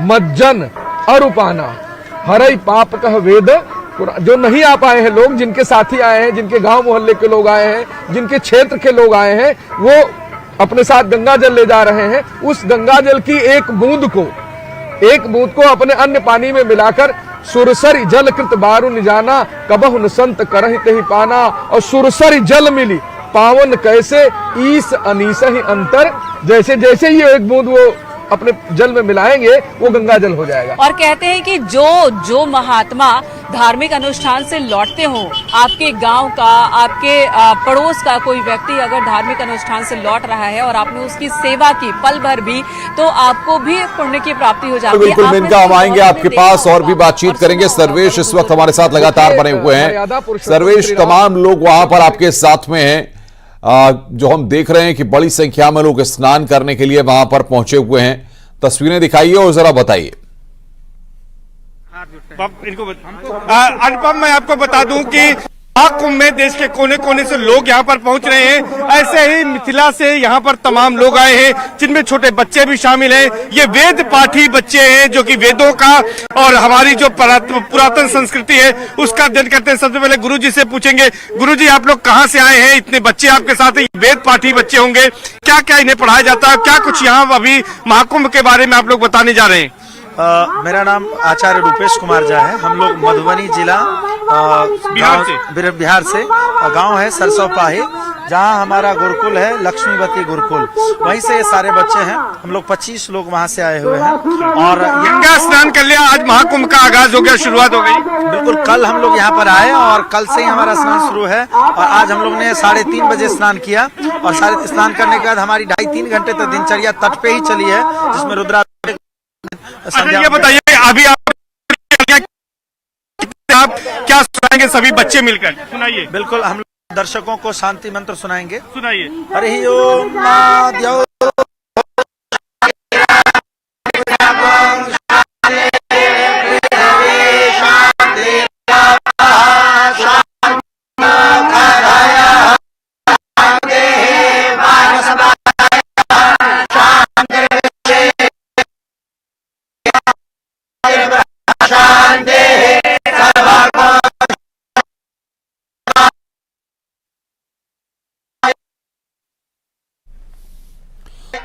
मज्जन, अरुपाना, हरई पाप कह वेद। जो नहीं आ पाए हैं लोग, जिनके साथी आए हैं, जिनके गांव मोहल्ले के लोग आए हैं, जिनके क्षेत्र के लोग आए हैं, वो अपने साथ गंगा जल ले जा रहे हैं। उस गंगा जल की एक बूंद को अपने अन्य पानी में मिलाकर सुरसरी जल कृत बारू निजाना, कबहु न संत करहि तेहि पाना। और सुरसरी जल मिली पावन कैसे, ईस अनीस ही अंतर। जैसे जैसे ये एक बूंद वो अपने जल में मिलाएंगे, वो गंगा जल हो जाएगा। और कहते हैं कि जो महात्मा धार्मिक अनुष्ठान से लौटते हो, आपके गांव का, आपके पड़ोस का कोई व्यक्ति अगर धार्मिक अनुष्ठान से लौट रहा है और आपने उसकी सेवा की पल भर भी, तो आपको भी पुण्य की प्राप्ति हो जाती है। बिल्कुल मेनका, हम आएंगे आपके पास और भी बातचीत करेंगे। सर्वेश इस वक्त हमारे साथ लगातार बने हुए हैं। सर्वेश, तमाम लोग वहां पर आपके साथ में हैं, जो हम देख रहे हैं कि बड़ी संख्या में लोग स्नान करने के लिए वहां पर पहुंचे हुए हैं। तस्वीरें दिखाइए और जरा बताइए। अनुपम, मैं आपको बता दूं कि महाकुंभ में देश के कोने कोने से लोग यहाँ पर पहुंच रहे हैं। ऐसे ही मिथिला से यहाँ पर तमाम लोग आए हैं, जिनमें छोटे बच्चे भी शामिल हैं। ये वेद पाठी बच्चे हैं, जो कि वेदों का और हमारी जो पुरातन संस्कृति है उसका अध्ययन करते हैं। सबसे पहले गुरुजी से पूछेंगे, गुरुजी आप लोग कहाँ से आए हैं? इतने बच्चे आपके साथ हैं, वेद पाठी बच्चे होंगे, क्या क्या इन्हें पढ़ाया जाता है? क्या कुछ यहाँ अभी महाकुंभ के बारे में आप लोग बताने जा रहे हैं? मेरा नाम आचार्य रूपेश कुमार झा है। हम लोग मधुबनी जिला बिहार से गांव है सरसोपाही, जहां हमारा गुरुकुल है लक्ष्मीवती गुरुकुल, वहीं से ये सारे बच्चे हैं। हम लोग 25 लोग वहां से आए हुए हैं। और गंगा स्नान कर लिया, आज महाकुंभ का आगाज हो गया, शुरुआत हो गई। बिल्कुल, कल हम लोग यहाँ पर आए और कल से ही हमारा स्नान शुरू है। और आज हम लोग ने 3:30 बजे स्नान किया, और स्नान करने के बाद हमारी 2.5-3 घंटे तक दिनचर्या तट पे ही चली है, जिसमें रुद्रा। ये बताइए, अभी आप क्या सुनाएंगे सभी बच्चे मिलकर? सुनाइए। बिल्कुल, हम दर्शकों को शांति मंत्र सुनाएंगे। सुनाइए। हरि ओम महादेव।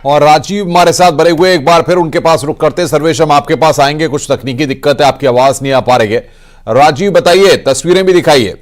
और राजीव हमारे साथ बने हुए, एक बार फिर उनके पास रुक करते। सर्वेश, हम आपके पास आएंगे, कुछ तकनीकी दिक्कत है, आपकी आवाज नहीं आ पा रही है। राजीव बताइए, तस्वीरें भी दिखाइए।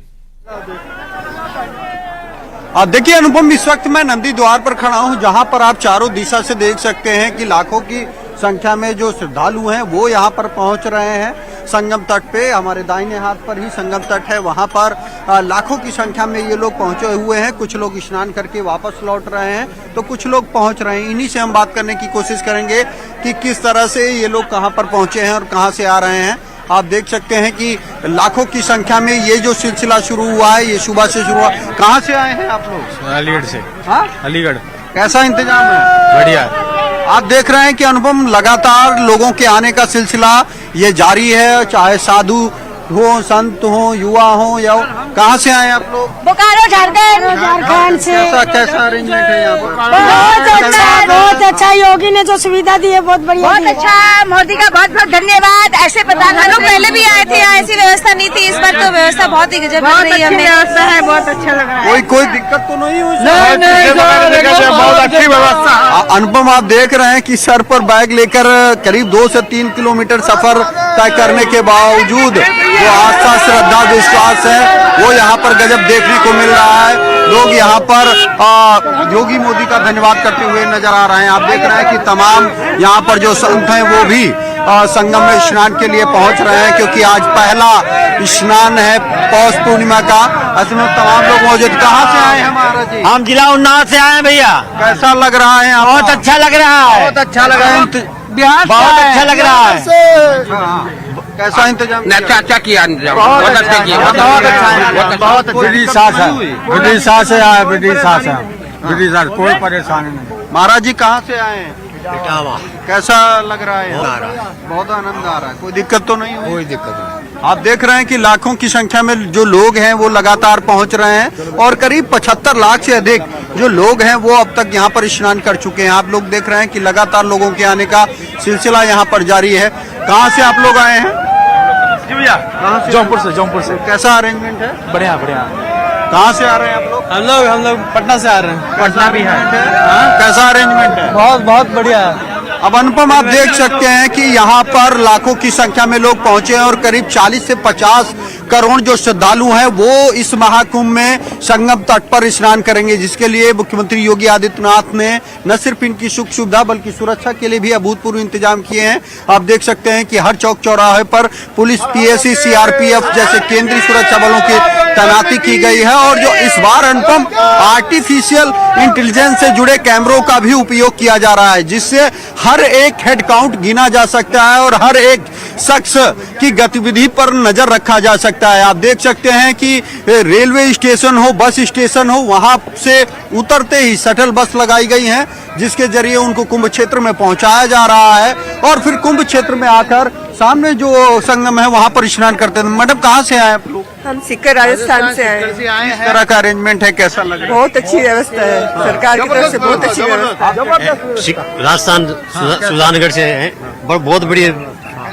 देखिए अनुपम, इस वक्त मैं नंदी द्वार पर खड़ा हूं, जहां पर आप चारों दिशा से देख सकते हैं कि लाखों की संख्या में जो श्रद्धालु हैं वो यहां पर पहुंच रहे हैं। संगम तट पे, हमारे दाहिने हाथ पर ही संगम तट है, वहां पर लाखों की संख्या में ये लोग पहुंचे हुए हैं। कुछ लोग स्नान करके वापस लौट रहे हैं, तो कुछ लोग पहुंच रहे हैं। इन्हीं से हम बात करने की कोशिश करेंगे कि किस तरह से ये लोग कहां पर पहुंचे हैं और कहां से आ रहे हैं। आप देख सकते हैं कि लाखों की संख्या में ये जो सिलसिला शुरू हुआ है, ये सुबह से शुरू हुआ। कहाँ से आए हैं आप लोग? अलीगढ़ से। हाँ, अलीगढ़। कैसा इंतजाम है? बढ़िया। आप देख रहे हैं कि अनुपम, लगातार लोगों के आने का सिलसिला ये जारी है, चाहे साधु हो, संत हो, युवा हो या कहाँ से आए आप लोग? बोकारो झारखंड से। कैसा अरेंजमेंट है यहाँ पर? बहुत अच्छा। योगी ने जो सुविधा दी है बहुत बढ़िया, बहुत अच्छा। मोदी का बहुत बहुत धन्यवाद। ऐसे प्रधान लोग पहले भी आए थे, यहाँ ऐसी व्यवस्था नहीं थी। इस बार तो व्यवस्था बहुत ही गजब लग रही है हमें। व्यवस्था है, बहुत अच्छा लग रहा है। कोई दिक्कत तो नहीं हुई? बहुत अच्छी व्यवस्था। अनुपम, आप देख रहे हैं कि सर पर बैग लेकर करीब 2 से 3 किलोमीटर सफर तय करने के बावजूद जो आस्था, श्रद्धा, विश्वास है वो यहाँ पर गजब देखने को मिल रहा है। लोग यहाँ पर योगी मोदी का धन्यवाद करते हुए नजर आ रहे हैं। आप देख रहे हैं कि तमाम यहाँ पर जो संत हैं वो भी संगम में स्नान के लिए पहुंच रहे हैं, क्योंकि आज पहला स्नान है पौष पूर्णिमा का। ऐसे में तमाम लोग मौजूद। कहाँ से आए हैं महाराज जी? हम जिला उन्नाव से आए भैया। कैसा लग रहा है? बहुत अच्छा लग रहा है। बहुत अच्छा लग रहा है। बहुत अच्छा लग रहा है। कैसा इंतजाम? अच्छा किया इंतजाम, बहुत अच्छा किया। बहुत अच्छा। विदिशा से आए, विदिशा से, विदिशा, कोई परेशानी नहीं। महाराज जी कहाँ से आए हैं? कैसा लग रहा है? बहुत आनंद आ रहा है। कोई दिक्कत तो नहीं? कोई दिक्कत नहीं। आप देख रहे हैं कि लाखों की संख्या में जो लोग हैं वो लगातार पहुंच रहे हैं और करीब 75 लाख से अधिक जो लोग हैं वो अब तक यहां पर स्नान कर चुके हैं। आप लोग देख रहे हैं कि लगातार लोगों के आने का सिलसिला यहां पर जारी है। कहां से आप लोग आए हैं? जी भैया, कहां से? जौनपुर से। कैसा अरेंजमेंट है? बढ़िया बढ़िया। कहां से आ रहे हैं आप लोग? हम लोग पटना से आ रहे हैं। पटना भी है। कैसा अरेंजमेंट है? बहुत बढ़िया। अब अनुपम, आप देख सकते हैं कि यहाँ पर लाखों की संख्या में लोग पहुंचे हैं और करीब 40 से 50 करोड़ जो श्रद्धालु हैं वो इस महाकुंभ में संगम तट पर स्नान करेंगे, जिसके लिए मुख्यमंत्री योगी आदित्यनाथ ने न सिर्फ इनकी सुख सुविधा बल्कि सुरक्षा के लिए भी अभूतपूर्व इंतजाम किए हैं। आप देख सकते हैं कि हर चौक चौराहे पर पुलिस, पीएसी, सीआरपीएफ जैसे केंद्रीय सुरक्षा बलों की तैनाती की गई है। और जो इस बार अनुपम आर्टिफिशियल इंटेलिजेंस से जुड़े कैमरों का भी उपयोग किया जा रहा है, जिससे हर एक हेड काउंट गिना जा सकता है और हर एक शख्स की गतिविधि पर नजर रखा जा सकता है। आप देख सकते हैं कि रेलवे स्टेशन हो, बस स्टेशन हो, वहां से उतरते ही शटल बस लगाई गई हैं, जिसके जरिए उनको कुंभ क्षेत्र में पहुंचाया जा रहा है और फिर कुंभ क्षेत्र में आकर सामने जो संगम है वहां पर स्नान करते हैं। मैडम, कहाँ से आए आप लोग? हम सीकर राजस्थान से आए। इस तरह का अरेंजमेंट है, कैसा लग रहा है? बहुत अच्छी व्यवस्था है, सरकार की तरफ से बहुत अच्छी व्यवस्था। राजस्थान सुजानगढ़ से हैं, बहुत बढ़िया।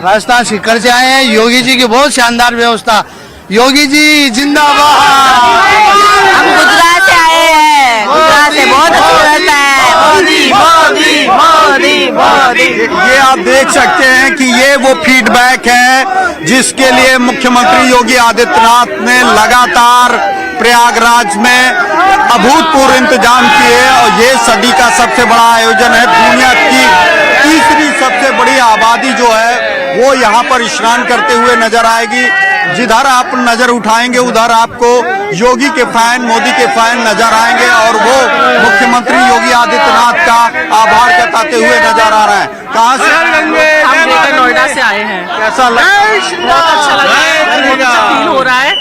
राजस्थान सीकर से आए हैं। योगी जी की बहुत शानदार व्यवस्था। योगी जी जिंदाबाद। हम गुजरात से आए हैं। गुजरात से बहुत अच्छी व्यवस्था है। मोदी मोदी मोदी मोदी। ये आप देख सकते हैं कि ये वो फीडबैक है जिसके लिए मुख्यमंत्री योगी आदित्यनाथ ने लगातार प्रयागराज में अभूतपूर्व इंतजाम किए और ये सदी का सबसे बड़ा आयोजन है। दुनिया की तीसरी सबसे बड़ी आबादी जो है वो यहाँ पर स्नान करते हुए नजर आएगी। जिधर आप नजर उठाएंगे उधर आपको योगी के फैन, मोदी के फैन नजर आएंगे और वो मुख्यमंत्री योगी आदित्यनाथ का आभार जताते हुए नजर आ रहे हैं। कहाँ से? हम नोएडा से आए हैं। कैसा लगा? बहुत अच्छा लगा है, बहुत अच्छा फील हो रहा है।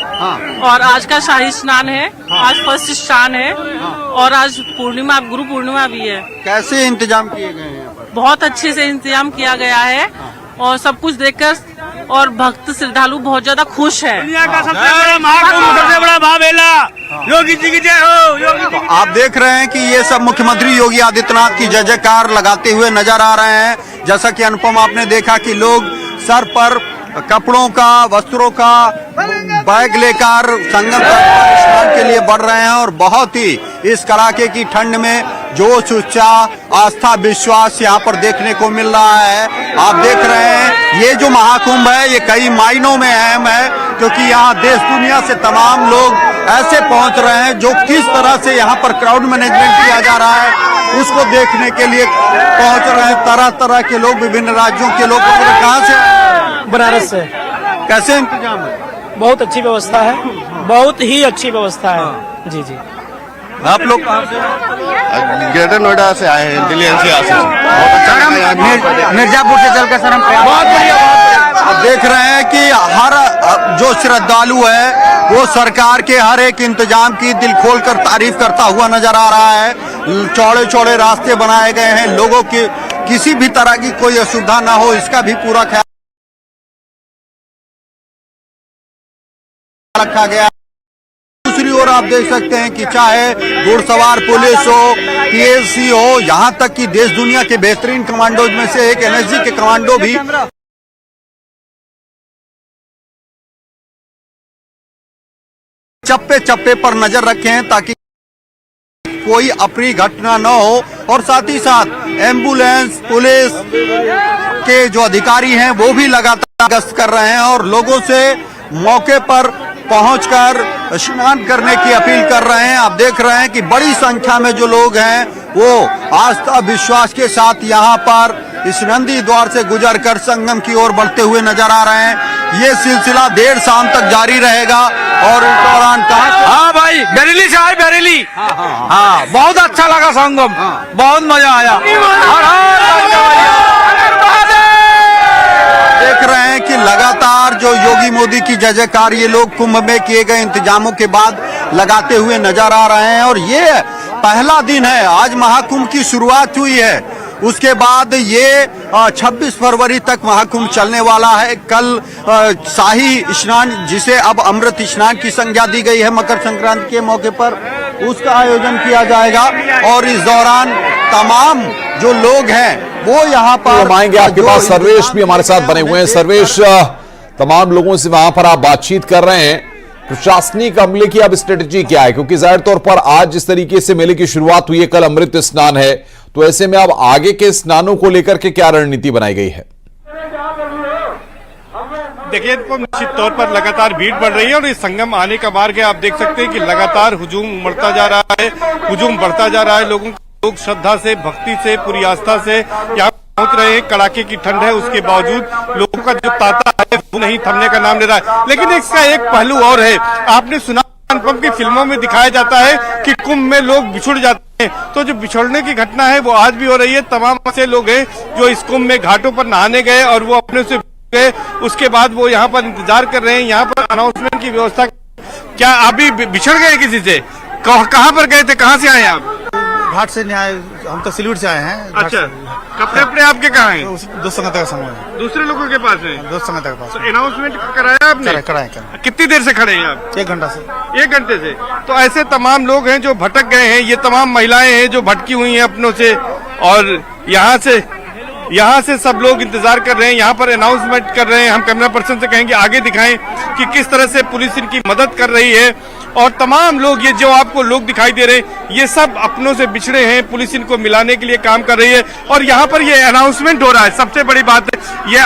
और आज का शाही स्नान है, आज फर्स्ट स्नान है और आज पूर्णिमा, गुरु पूर्णिमा भी है। कैसे इंतजाम किए गए हैं यहाँ पर? बहुत अच्छे से इंतजाम किया गया है और सब कुछ देखकर और भक्त श्रद्धालु बहुत ज्यादा खुश है। दुनिया का सबसे बड़ा महाकुंभ, सबसे बड़ा भावेला, योगी जी की जय हो। योगी जी की। आप देख रहे हैं कि ये सब मुख्यमंत्री योगी आदित्यनाथ की जय जयकार लगाते हुए नजर आ रहे हैं। जैसा कि अनुपम आपने देखा कि लोग सर पर कपड़ों का, वस्त्रों का बैग लेकर संगम तट पर स्नान के लिए बढ़ रहे हैं और बहुत ही इस कड़ाके की ठंड में जोश, उत्साह, आस्था, विश्वास यहाँ पर देखने को मिल रहा है। आप देख रहे हैं ये जो महाकुंभ है ये कई मायनों में अहम है, क्योंकि यहाँ देश दुनिया से तमाम लोग ऐसे पहुंच रहे हैं जो किस तरह से यहाँ पर क्राउड मैनेजमेंट किया जा रहा है उसको देखने के लिए पहुंच रहे हैं। तरह तरह के लोग, विभिन्न राज्यों के लोग। कहाँ से? बनारस से। कैसे इंतजाम है? बहुत अच्छी व्यवस्था है, बहुत ही अच्छी व्यवस्था है। जी जी। आप लोग कहाँ से? ग्रेटर नोएडा से आए हैं, दिल्ली एनसीआर से। बहुत अच्छा। मिर्जापुर से चलकर सर हम बहुत बढ़िया। आप देख रहे हैं कि हर जो श्रद्धालु है वो सरकार के हर एक इंतजाम की दिल खोलकर तारीफ करता हुआ नजर आ रहा है। चौड़े चौड़े रास्ते बनाए गए हैं, लोगों की किसी भी तरह की कोई असुविधा ना हो इसका भी पूरा ख्याल रखा गया। दूसरी ओर आप देख सकते हैं कि चाहे घुड़सवार पुलिस हो, पीएससी हो, यहाँ तक कि देश दुनिया के बेहतरीन कमांडोज में से एक एनएसजी के कमांडो भी चप्पे चप्पे पर नजर रखे हैं ताकि कोई अप्रिय घटना न हो। और साथ ही साथ एम्बुलेंस, पुलिस के जो अधिकारी हैं वो भी लगातार गश्त कर रहे हैं और लोगों से मौके पर पहुंचकर स्नान करने की अपील कर रहे हैं। आप देख रहे हैं कि बड़ी संख्या में जो लोग हैं वो आस्था विश्वास के साथ यहाँ पर इस नंदी द्वार से गुजरकर संगम की ओर बढ़ते हुए नजर आ रहे हैं। ये सिलसिला देर शाम तक जारी रहेगा और इस दौरान हाँ भाई, बरेली से आए, बरेली। हाँ, बहुत अच्छा लगा संगम, बहुत मजा आया। देख रहे हैं कि लगातार जो योगी मोदी की जय जयकार ये लोग कुंभ में किए गए इंतजामों के बाद लगाते हुए नजर आ रहे हैं। और ये पहला दिन है, आज महाकुंभ की शुरुआत हुई है। उसके बाद ये 26 फरवरी तक महाकुंभ चलने वाला है। कल शाही स्नान, जिसे अब अमृत स्नान की संज्ञा दी गई है, मकर संक्रांति के मौके पर उसका आयोजन किया जाएगा। और इस दौरान तमाम जो लोग हैं वो यहाँ पर आएंगे। आपके पास सर्वेश भी हमारे साथ बने हुए हैं। सर्वेश, तमाम लोगों से वहां पर आप बातचीत कर रहे हैं, प्रशासनिक अमले की अब स्ट्रेटेजी क्या है? क्योंकि जाहिर तौर पर आज जिस तरीके से मेले की शुरुआत हुई है, कल अमृत स्नान है, तो ऐसे में अब आगे के स्नानों को लेकर के क्या रणनीति बनाई गई है? देखिए, निश्चित तौर पर लगातार भीड़ बढ़ रही है और इस संगम आने का मार्ग है। आप देख सकते हैं कि लगातार हुजूम उमड़ता जा रहा है, हुजूम बढ़ता जा रहा है। लोग श्रद्धा से, भक्ति से, पूरी आस्था से यहाँ पहुंच रहे हैं। कड़ाके की ठंड है, उसके बावजूद लोगों का जो तांता है वो नहीं थमने का नाम ले रहा है। लेकिन इसका एक पहलू और है। आपने सुना, अनुपम की फिल्मों में दिखाया जाता है कि कुंभ में लोग बिछुड़ जाते हैं, तो जो बिछड़ने की घटना है वो आज भी हो रही है। तमाम ऐसे लोग हैं जो इस कुंभ में घाटों पर नहाने गए और वो अपने से गए, उसके बाद वो यहाँ पर इंतजार कर रहे हैं। यहाँ पर अनाउंसमेंट की व्यवस्था, क्या अभी बिछड़ गए किसी से? कहाँ पर गए थे, कहाँ से आए आप? घाट से नहीं आए, हम तो सिलवट से आए हैं। अच्छा, कपड़े अपने आपके कहाँ हैं? दोस्त संगत का समय है, दूसरे लोगों के पास है। दोस्त संगत के पास अनाउंसमेंट कराया आपने? कराया। कितनी देर से खड़े हैं आप? 1 घंटा से। 1 घंटे से। तो ऐसे तमाम लोग हैं जो भटक गए हैं, ये तमाम महिलाएं हैं जो भटकी हुई हैं अपनों से, और यहाँ से सब लोग इंतजार कर रहे हैं, यहाँ पर अनाउंसमेंट कर रहे हैं। हम कैमरा पर्सन से कहेंगे आगे दिखाएं कि किस तरह से पुलिस इनकी मदद कर रही है। और तमाम लोग, ये जो आपको लोग दिखाई दे रहे हैं, ये सब अपनों से बिछड़े हैं, पुलिस इनको मिलाने के लिए काम कर रही है। और यहाँ पर ये अनाउंसमेंट हो रहा है, सबसे बड़ी बात है ये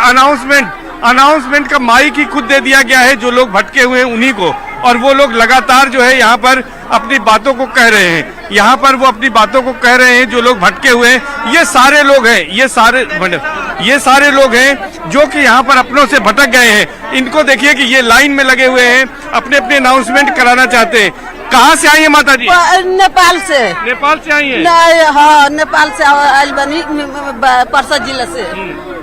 अनाउंसमेंट का माइक ही खुद दे दिया गया है जो लोग भटके हुए हैं उन्हीं को, और वो लोग लगातार जो है यहाँ पर अपनी बातों को कह रहे हैं। यहाँ पर वो अपनी बातों को कह रहे हैं जो लोग भटके हुए हैं। ये सारे लोग हैं, ये सारे लोग हैं जो कि यहाँ पर अपनों से भटक गए हैं। इनको देखिए कि ये लाइन में लगे हुए हैं, अपने अपने अनाउंसमेंट कराना चाहते हैं। कहाँ से आई है माता जी? नेपाल से। नेपाल से आई है? हाँ, नेपाल से आई बनी, परसा जिला से।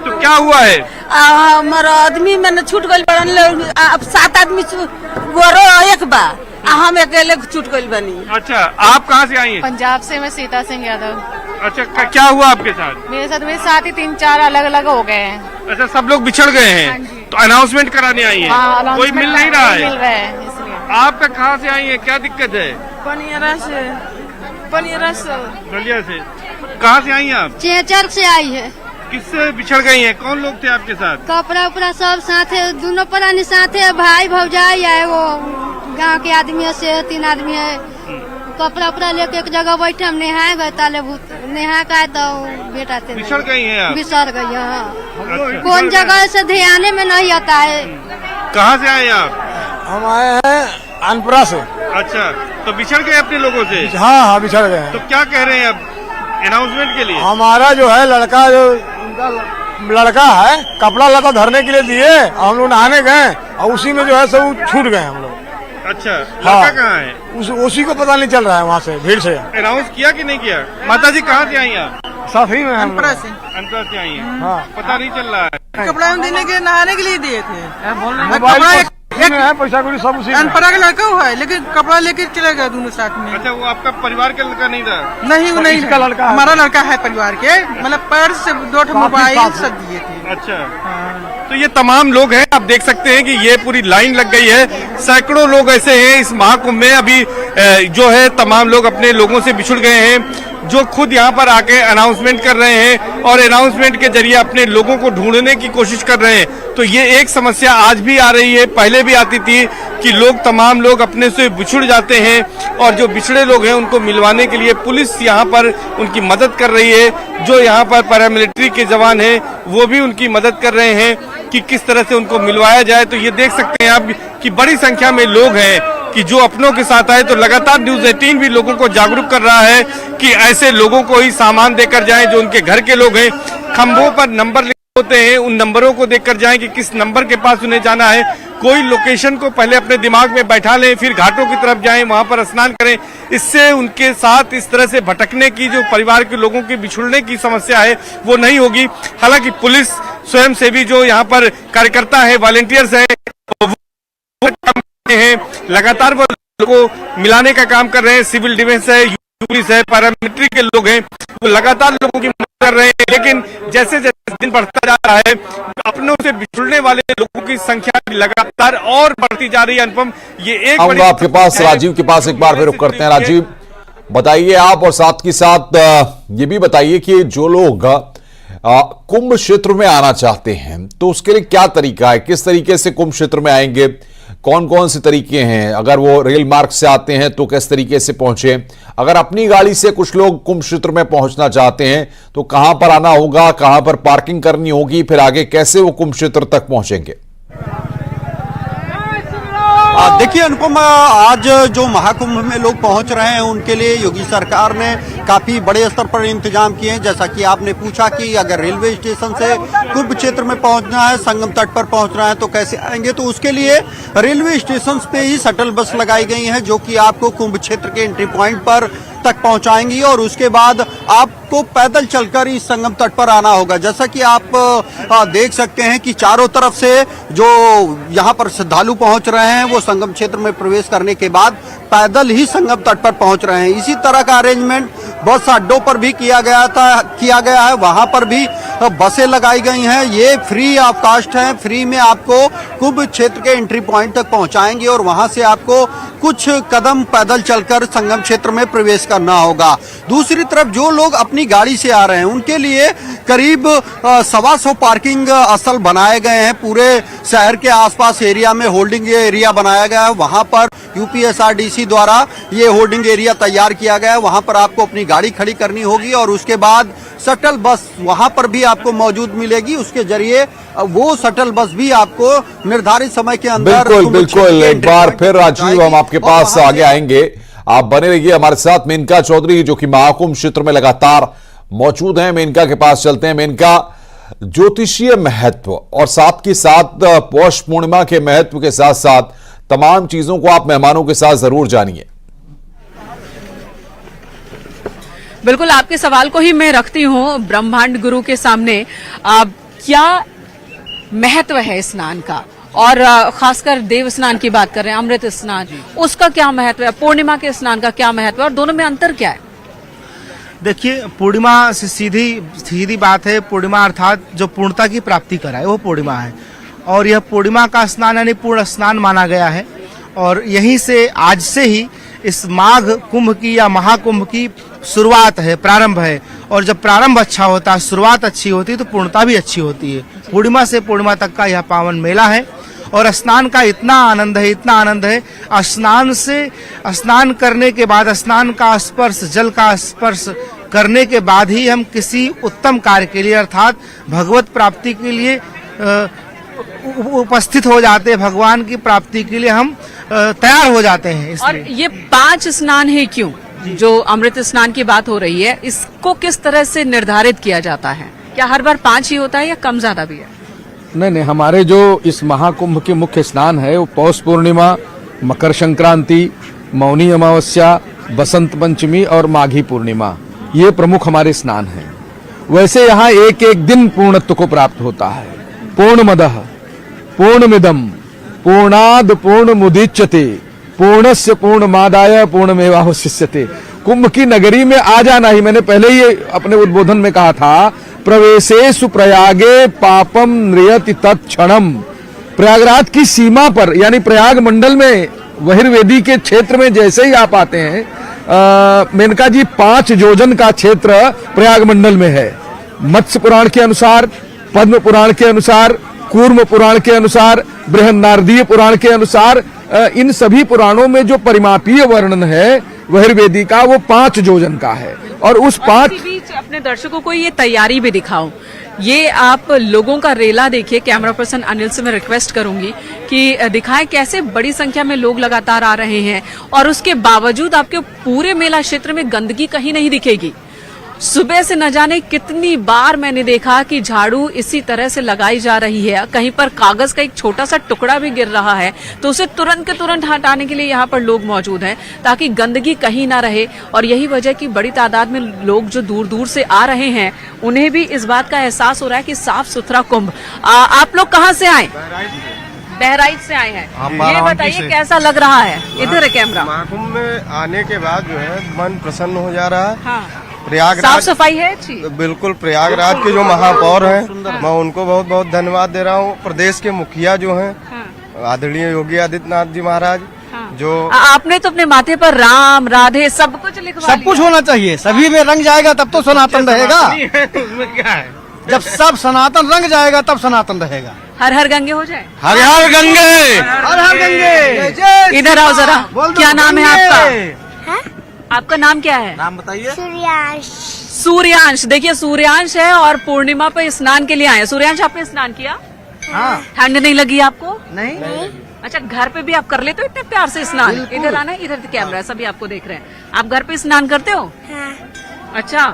तो क्या हुआ है? हमारा आदमी मैंने छूट गई, 7 आदमी गोरो एक बा, हम अकेले छूट गई बनी। अच्छा, आप कहाँ से आई हैं? पंजाब से। मैं सीता सिंह यादव। अच्छा, क्या हुआ आपके साथ? मेरे साथ ही 3-4 अलग अलग हो गए हैं। अच्छा, सब लोग बिछड़ गए हैं, तो अनाउंसमेंट कराने आई हैं। हाँ, कोई मिल नहीं रहा है? मिल रहा है, इसलिए। आपका कहाँ से आई है, क्या दिक्कत है? पनियरा से। बलिया से। कहाँ से आई हैं आप? चेचर से आई है। किससे बिछड़ गई हैं? कौन लोग थे आपके साथ? कपड़ा उपड़ा सब साथ है, दोनों प्राणी साथ है, भाई भौजाई है, वो गांव के आदमी से 3 आदमी है। कपड़ा उपड़ा लेके एक जगह बैठे, हम नहा गए, ताले भूत नहा का तो बेटा थे बिछड़ गई हैं आप? बिछड़ गई है। कौन जगह से ध्यान में नहीं आता है। कहाँ से आए आप? हम आए हैं अनपुरा से। अच्छा, तो बिछड़ गए अपने लोगों से? हाँ, बिछड़ गए। तो क्या कह रहे हैं अब अनाउंसमेंट के लिए? हमारा जो है लड़का है, कपड़ा लता धरने के लिए दिए, हम लोग नहाने गए और उसी में जो है सब छूट गए हम लोग। अच्छा, लड़का कहाँ है? उसी को पता नहीं चल रहा है, वहाँ से भीड़ से। अनाउंस किया कि नहीं किया? माता जी कहाँ से आई आप? साथ ही में अनपुरा से। अनपुरा से आई हैं। हाँ। पता नहीं चल रहा है। कपड़ा देने के, नहाने के लिए दिए थे। पैसा कुछ सब उसी। अनपढ़ा का लड़का हुआ है, लेकिन कपड़ा लेके चले गए दोनों साथ में। अच्छा, वो आपका परिवार का लड़का नहीं था? नहीं, वो नहीं, लड़का हमारा लड़का है परिवार के, मतलब पर्स से 2 मोबाइल सब दिए थे। अच्छा, तो ये तमाम लोग हैं, आप देख सकते हैं कि ये पूरी लाइन लग गई है। सैकड़ों लोग ऐसे हैं इस महाकुंभ में। अभी जो है तमाम लोग अपने लोगों से बिछुड़ गए हैं, जो खुद यहाँ पर आके अनाउंसमेंट कर रहे हैं और अनाउंसमेंट के जरिए अपने लोगों को ढूंढने की कोशिश कर रहे हैं। तो ये एक समस्या आज भी आ रही है, पहले भी आती थी कि तमाम लोग अपने से बिछुड़ जाते हैं और जो बिछड़े लोग हैं उनको मिलवाने के लिए पुलिस यहाँ पर उनकी मदद कर रही है। जो यहाँ पर पैरामिलिट्री के जवान हैं वो भी उनकी मदद कर रहे हैं कि किस तरह से उनको मिलवाया जाए। तो ये देख सकते हैं आप कि बड़ी संख्या में लोग हैं कि जो अपनों के साथ आए। तो लगातार न्यूज़ 18 भी लोगों को जागरूक कर रहा है कि ऐसे लोगों को ही सामान देकर जाएं जो उनके घर के लोग हैं। खंभों पर नंबर लिखे होते हैं, उन नंबरों को देखकर जाएं कि किस नंबर के पास उन्हें जाना है। कोई लोकेशन को पहले अपने दिमाग में बैठा लें, फिर घाटों की तरफ जाएं, वहां पर स्नान करें। इससे उनके साथ इस तरह से भटकने की, जो परिवार के लोगों के बिछुड़ने की समस्या है वो नहीं होगी। हालांकि पुलिस स्वयं सेवी जो यहाँ पर कार्यकर्ता है, वॉलंटियर्स है, लगातार वो लोगों को मिलाने का काम कर रहे हैं। सिविल डिफेंस है, पुलिस है, पैरामिलिट्री के लोग हैं, वो लगातार लोगों की मदद कर रहे हैं। लेकिन जैसे जैसे दिन बढ़ता जा रहा है, अपनों से बिछुड़ने वाले लोगों की संख्या लगातार और बढ़ती जा रही है। अनुपम, ये एक आऊंगा आपके पास, राजीव के पास एक बार फिर रुक करते हैं। राजीव, बताइए आप, और साथ ही साथ ये भी बताइए कि जो लोग कुंभ क्षेत्र में आना चाहते हैं तो उसके लिए क्या तरीका है, किस तरीके से कुंभ क्षेत्र में आएंगे, कौन कौन से तरीके हैं? अगर वो रेल मार्ग से आते हैं तो किस तरीके से पहुंचे? अगर अपनी गाड़ी से कुछ लोग कुंभ क्षेत्र में पहुंचना चाहते हैं तो कहां पर आना होगा, कहां पर पार्किंग करनी होगी, फिर आगे कैसे वो कुंभ क्षेत्र तक पहुंचेंगे? देखिए अनुपम, आज जो महाकुंभ में लोग पहुंच रहे हैं उनके लिए योगी सरकार ने काफी बड़े स्तर पर इंतजाम किए हैं। जैसा कि आपने पूछा कि अगर रेलवे स्टेशन से कुंभ क्षेत्र में पहुंचना है, संगम तट पर पहुंचना है तो कैसे आएंगे, तो उसके लिए रेलवे स्टेशन पे ही शटल बस लगाई गई हैं जो कि आपको कुंभ क्षेत्र के एंट्री पॉइंट पर तक पहुंचाएंगी और उसके बाद आपको पैदल चलकर इस संगम तट पर आना होगा। जैसा कि आप देख सकते हैं कि चारों तरफ से जो यहाँ पर श्रद्धालु पहुंच रहे हैं वो संगम क्षेत्र में प्रवेश करने के बाद पैदल ही संगम तट पर पहुंच रहे हैं। इसी तरह का अरेंजमेंट बस अड्डों पर भी किया गया है, वहां पर भी बसें लगाई गई हैं। ये फ्री ऑफ कास्ट है, फ्री में आपको कुंभ क्षेत्र के एंट्री पॉइंट तक पहुंचाएंगे और वहां से आपको कुछ कदम पैदल चलकर संगम क्षेत्र में प्रवेश करना होगा। दूसरी तरफ जो लोग अपनी गाड़ी से आ रहे हैं उनके लिए करीब 125 पार्किंग स्थल बनाए गए हैं। पूरे शहर के आसपास एरिया में होल्डिंग एरिया बनाया गया है, वहां पर यूपीएसआरडीसी द्वारा ये होल्डिंग एरिया तैयार किया गया है। वहां पर आपको अपनी गाड़ी खड़ी करनी होगी और उसके बाद शटल बस वहां पर भी आपको मौजूद मिलेगी। उसके जरिए वो शटल बस भी आपको निर्धारित समय के अंदर बिल्कुल एक बार फिर राजीव हम आपके पास आगे आएंगे, आप बने रहिए हमारे साथ। मेनका चौधरी जो कि महाकुंभ क्षेत्र में लगातार मौजूद हैं, मेनका के पास चलते हैं। मेनका, ज्योतिषीय महत्व और साथ के साथ पौष पूर्णिमा के महत्व के साथ साथ तमाम चीजों को आप मेहमानों के साथ जरूर जानिए। बिल्कुल, आपके सवाल को ही मैं रखती हूं ब्रह्मांड गुरु के सामने। क्या महत्व है स्नान का, और खासकर देव स्नान की बात कर रहे हैं, अमृत स्नान, उसका क्या महत्व है, पूर्णिमा के स्नान का क्या महत्व है और दोनों में अंतर क्या है? देखिए, पूर्णिमा से सीधी बात है। पूर्णिमा अर्थात जो पूर्णता की प्राप्ति कराए वो पूर्णिमा है और यह पूर्णिमा का स्नान यानी पूर्ण स्नान माना गया है। और यहीं से आज से ही इस माघ कुंभ की या महाकुंभ की शुरुआत है, प्रारंभ है। और जब प्रारंभ अच्छा होता है, शुरुआत अच्छी होती है तो पूर्णता भी अच्छी होती है। पूर्णिमा से पूर्णिमा तक का यह पावन मेला है और स्नान का इतना आनंद है, इतना आनंद है। स्नान करने के बाद, स्नान का स्पर्श, जल का स्पर्श करने के बाद ही हम किसी उत्तम कार्य के लिए अर्थात भगवत प्राप्ति के लिए उपस्थित हो जाते हैं, भगवान की प्राप्ति के लिए हम तैयार हो जाते हैं। और ये 5 स्नान है क्यों? जो अमृत स्नान की बात हो रही है, इसको किस तरह से निर्धारित किया जाता है? क्या हर बार 5 ही होता है या कम ज्यादा भी है? नहीं, हमारे जो इस महाकुंभ के मुख्य स्नान है वो पौष पूर्णिमा, मकर संक्रांति, मौनी अमावस्या, बसंत पंचमी और माघी पूर्णिमा, ये प्रमुख हमारे स्नान हैं। वैसे यहाँ एक एक दिन पूर्णत्व को प्राप्त होता है। पूर्णमदः पूर्णमिदं पूर्णाद पूर्णमुदीच्यते पूर्णस्य पूर्णमादाय पूर्णमेवावशिष्यते। कुंभ की नगरी में आ जाना ही, मैंने पहले ही अपने उद्बोधन में कहा था, प्रवेशेषु प्रयागे पापम नृयति तत्क्षणम। प्रयागराज की सीमा पर यानी प्रयाग मंडल में बहिर्वेदी के क्षेत्र में जैसे ही आप आते हैं, मेनका जी 5 योजन का क्षेत्र प्रयाग मंडल में है। मत्स्य पुराण के अनुसार, पद्म पुराण के अनुसार, कूर्म पुराण के अनुसार, बृहन्नारदीय पुराण के अनुसार, इन सभी पुराणों में जो परिमापीय वर्णन है बहिर्वेदी का वो 5 योजन का है। और उस 5 बीच अपने दर्शकों को ये तैयारी भी दिखाओ। ये आप लोगों का रेला देखिए। कैमरा पर्सन अनिल से मैं रिक्वेस्ट करूंगी कि दिखाएं कैसे बड़ी संख्या में लोग लगातार आ रहे हैं और उसके बावजूद आपके पूरे मेला क्षेत्र में गंदगी कहीं नहीं दिखेगी। सुबह से न जाने कितनी बार मैंने देखा कि झाड़ू इसी तरह से लगाई जा रही है। कहीं पर कागज का एक छोटा सा टुकड़ा भी गिर रहा है तो उसे तुरंत के तुरंत हटाने के लिए यहाँ पर लोग मौजूद हैं ताकि गंदगी कहीं ना रहे। और यही वजह कि बड़ी तादाद में लोग जो दूर दूर से आ रहे हैं उन्हें भी इस बात का एहसास हो रहा है कि साफ सुथरा कुंभ। आप लोग कहाँ से आए? बहराइच से आए हैं। ये बताइए कैसा लग रहा है? इधर है कैमरा। महाकुंभ में आने के बाद जो है मन प्रसन्न हो जा रहा है। हाँ। प्रयागराज साफ सफाई है अच्छी? बिल्कुल। प्रयागराज के जो महापौर हैं मैं उनको बहुत बहुत धन्यवाद दे रहा हूँ। प्रदेश के मुखिया जो हैं आदरणीय योगी आदित्यनाथ जी महाराज, जो आपने तो अपने माथे पर राम राधे सब कुछ लिखवा सब कुछ होना चाहिए। सभी में रंग जाएगा तब तो सनातन रहेगा। क्या है? जब सब सनातन रंग जाएगा तब सनातन रहेगा। हर हर गंगे हो जाए। हर हर गंगे, हर हर गंगे। इधर आओ जरा। क्या नाम है आपका? आपका नाम क्या है? नाम बताइए। सूर्यांश। सूर्यांश। देखिए सूर्यांश है और पूर्णिमा पे स्नान के लिए आए। सूर्यांश आपने स्नान किया? हाँ। ठंड नहीं लगी आपको? नहीं। अच्छा, घर पे भी आप कर लेते हो इतने प्यार से स्नान? इधर आना, इधर कैमरा सभी आपको देख रहे हैं। आप घर पे स्नान करते हो? हाँ। अच्छा,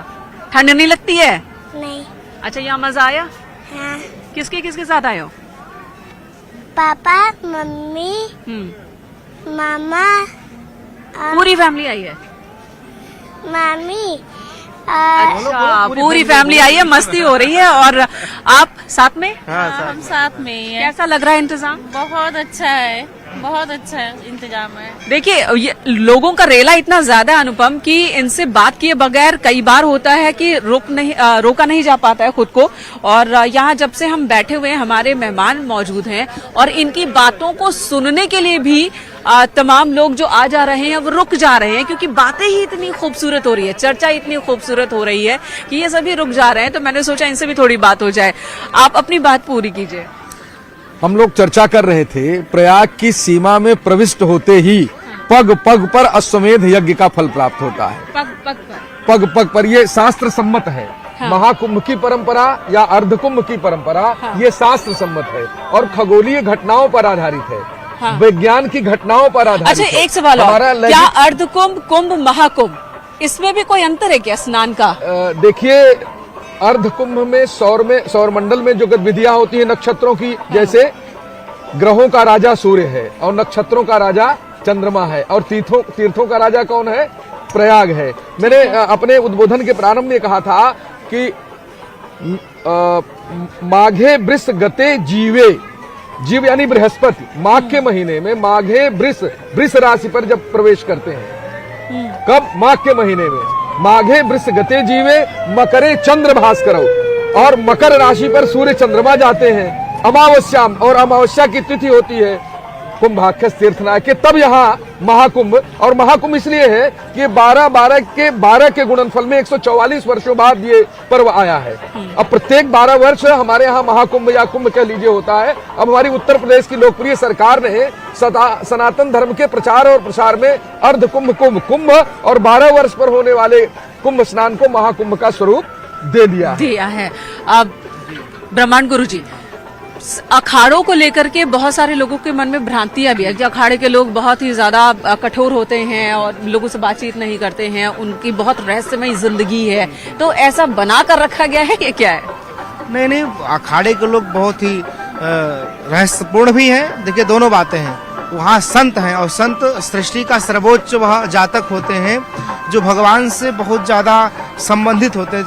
ठंड नहीं लगती है? नहीं। अच्छा, यहाँ मजा आया? हाँ। किसके साथ आए हो? पापा, मम्मी, मामा, पूरी फैमिली आई है? मामी। अच्छा, पूरी फैमिली आई है, मस्ती हो रही है। और आप साथ में? हाँ, हम साथ में ही हैं। कैसा लग रहा है इंतजाम? बहुत अच्छा है, बहुत अच्छा इंतजाम है। देखिए ये लोगों का रेला इतना ज्यादा अनुपम कि इनसे बात किए बगैर कई बार होता है कि रोका नहीं जा पाता है खुद को। और यहाँ जब से हम बैठे हुए हैं हमारे मेहमान मौजूद हैं और इनकी बातों को सुनने के लिए भी तमाम लोग जो आ जा रहे हैं वो रुक जा रहे हैं क्योंकि बातें ही इतनी खूबसूरत हो रही है, चर्चा इतनी खूबसूरत हो रही है कि ये सभी रुक जा रहे हैं। तो मैंने सोचा इनसे भी थोड़ी बात हो जाए। आप अपनी बात पूरी कीजिए। हम लोग चर्चा कर रहे थे, प्रयाग की सीमा में प्रविष्ट होते ही पग पग पर अश्वमेध यज्ञ का फल प्राप्त होता है। पग पग पर ये शास्त्र सम्मत है। हाँ। महाकुंभ की परंपरा या अर्धकुंभ की परंपरा, हाँ। ये शास्त्र सम्मत है और खगोलीय घटनाओं पर आधारित है। हाँ। विज्ञान की घटनाओं पर आधारित। अच्छा, एक सवाल और, क्या अर्धकुंभ, कुंभ, महाकुंभ इसमें भी कोई अंतर है क्या स्नान का? देखिए, अर्धकुंभ में सौर मंडल में जो गतिविधियां होती है नक्षत्रों की, हाँ। जैसे ग्रहों का राजा सूर्य है और नक्षत्रों का राजा चंद्रमा है और तीर्थों का राजा कौन है? प्रयाग है। मैंने अपने उद्बोधन के प्रारंभ में कहा था कि माघे वृष गते जीवे, जीव यानी बृहस्पति, माघ के महीने में माघे वृष राशि पर जब प्रवेश करते हैं, कब? माघ के महीने में। माघे वृष गते जीवे मकरे चंद्र भास्करौ, और मकर राशि पर सूर्य चंद्रमा जाते हैं अमावस्या, और अमावस्या की तिथि होती है कुंभाख्य तीर्थनाय के, तब यहाँ महाकुंभ। और महाकुंभ इसलिए है कि 12 के गुणनफल में 144 वर्षों बाद ये पर्व आया है। अब प्रत्येक 12 वर्ष हमारे यहाँ महाकुंभ या कुंभ कह लीजिए होता है। अब हमारी उत्तर प्रदेश की लोकप्रिय सरकार ने सनातन धर्म के प्रचार और प्रसार में अर्धकुंभ, कुंभ और 12 वर्ष पर होने वाले कुंभ स्नान को महाकुंभ का स्वरूप दे दिया है। अब ब्रह्मांड गुरु जी, अखाड़ों को लेकर के बहुत सारे लोगों के मन में भ्रांतियां भी है कि अखाड़े के लोग बहुत ही ज्यादा कठोर होते हैं और लोगों से बातचीत नहीं करते हैं, उनकी बहुत रहस्यमय जिंदगी है। तो ऐसा बना कर रखा गया है, ये क्या है? नहीं, अखाड़े के लोग बहुत ही रहस्यपूर्ण भी हैं। देखिए, दोनों बातें हैं। वहाँ संत हैं और संत सृष्टि का सर्वोच्च वह जातक होते हैं जो भगवान से बहुत ज्यादा संबंधित होते हैं।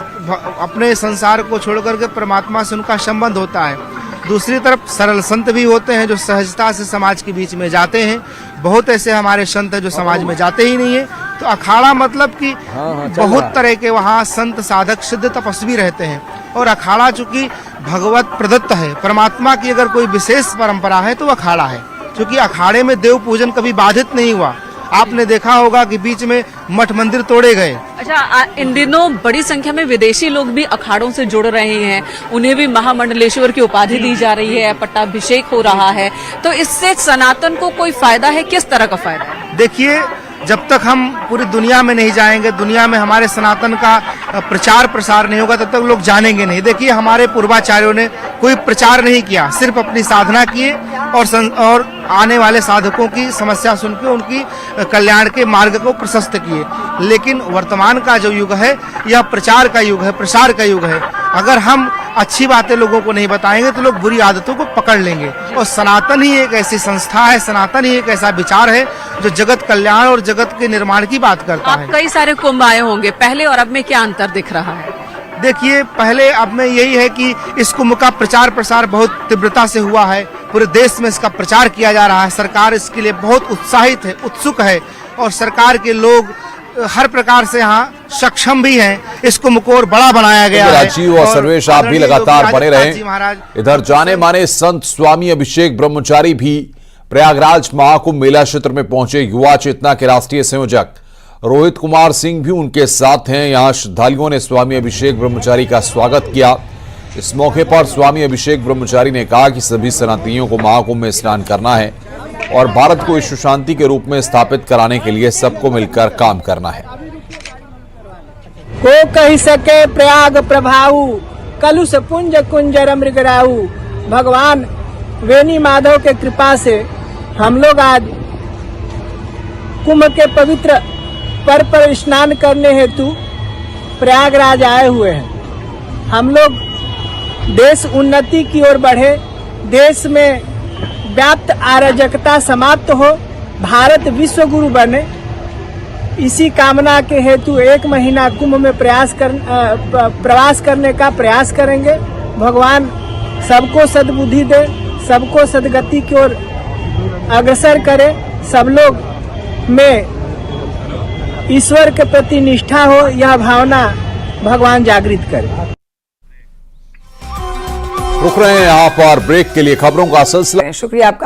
अपने संसार को छोड़कर के परमात्मा से उनका संबंध होता है। दूसरी तरफ सरल संत भी होते हैं जो सहजता से समाज के बीच में जाते हैं। बहुत ऐसे हमारे संत हैं जो समाज में जाते ही नहीं है तो अखाड़ा मतलब कि बहुत तरह के वहाँ संत साधक सिद्ध तपस्वी रहते हैं, और अखाड़ा चूंकि भगवत प्रदत्त है, परमात्मा की अगर कोई विशेष परंपरा है तो अखाड़ा है, क्योंकि अखाड़े में देव पूजन कभी बाधित नहीं हुआ। आपने देखा होगा कि बीच में मठ मंदिर तोड़े गए। अच्छा, इन दिनों बड़ी संख्या में विदेशी लोग भी अखाड़ों से जुड़ रहे हैं, उन्हें भी महामंडलेश्वर की उपाधि दी जा रही है, पट्टाभिषेक हो रहा है, तो इससे सनातन को कोई फायदा है? किस तरह का फायदा है? देखिए, जब तक हम पूरी दुनिया में नहीं जाएंगे, दुनिया में हमारे सनातन का प्रचार प्रसार नहीं होगा, तब तक लोग जानेंगे नहीं। देखिए, हमारे पूर्वाचार्यों ने कोई प्रचार नहीं किया, सिर्फ अपनी साधना किए और आने वाले साधकों की समस्या सुनकर उनकी कल्याण के मार्ग को प्रशस्त किए। लेकिन वर्तमान का जो युग है, यह प्रचार का युग है, प्रसार का युग है। अगर हम अच्छी बातें लोगों को नहीं बताएंगे तो लोग बुरी आदतों को पकड़ लेंगे। और सनातन ही एक ऐसी संस्था है, सनातन ही एक ऐसा विचार है जो जगत कल्याण और जगत के निर्माण की बात करता है। आप कई सारे कुंभ आए होंगे, पहले और अब में क्या अंतर दिख रहा है? देखिए, पहले अब में यही है कि इस कुंभ का प्रचार प्रसार बहुत तीव्रता से हुआ है, पूरे देश में इसका प्रचार किया जा रहा है। सरकार इसके लिए बहुत उत्साहित है, उत्सुक है, और सरकार के लोग हर प्रकार से यहाँ सक्षम भी हैं। इस कुंभ को और बड़ा बनाया गया है। राजीव और सर्वेश, आप भी लगातार बने रहें। इधर जाने माने संत स्वामी अभिषेक ब्रह्मचारी भी प्रयागराज महाकुंभ मेला क्षेत्र में पहुंचे। युवा चेतना के राष्ट्रीय संयोजक रोहित कुमार सिंह भी उनके साथ हैं। यहां श्रद्धालुओं ने स्वामी अभिषेक ब्रह्मचारी का स्वागत किया। इस मौके पर स्वामी अभिषेक ब्रह्मचारी ने कहा कि सभी सनातनियों को महाकुंभ में स्नान करना है और भारत को विश्व शांति के रूप में स्थापित कराने के लिए सबको मिलकर काम करना है। को कही सके प्रयाग प्रभाऊ, कलुष पुंज कुंजर मृगराऊ। भगवान वेणी माधव के कृपा से हम लोग आज कुंभ के पवित्र पर्व पर स्नान करने हेतु प्रयागराज आए हुए हैं। हम लोग देश उन्नति की ओर बढ़े, देश में व्याप्त अराजकता समाप्त हो, भारत विश्व गुरु बने, इसी कामना के हेतु 1 महीना कुंभ में प्रवास करने का प्रयास करेंगे। भगवान सबको सद्बुद्धि दे, सबको सदगति की ओर अग्रसर करे, सब लोग में ईश्वर के प्रति निष्ठा हो, यह भावना भगवान जागृत करे। रुक रहे हैं यहाँ पर ब्रेक के लिए, खबरों का सिलसिला। शुक्रिया आपका।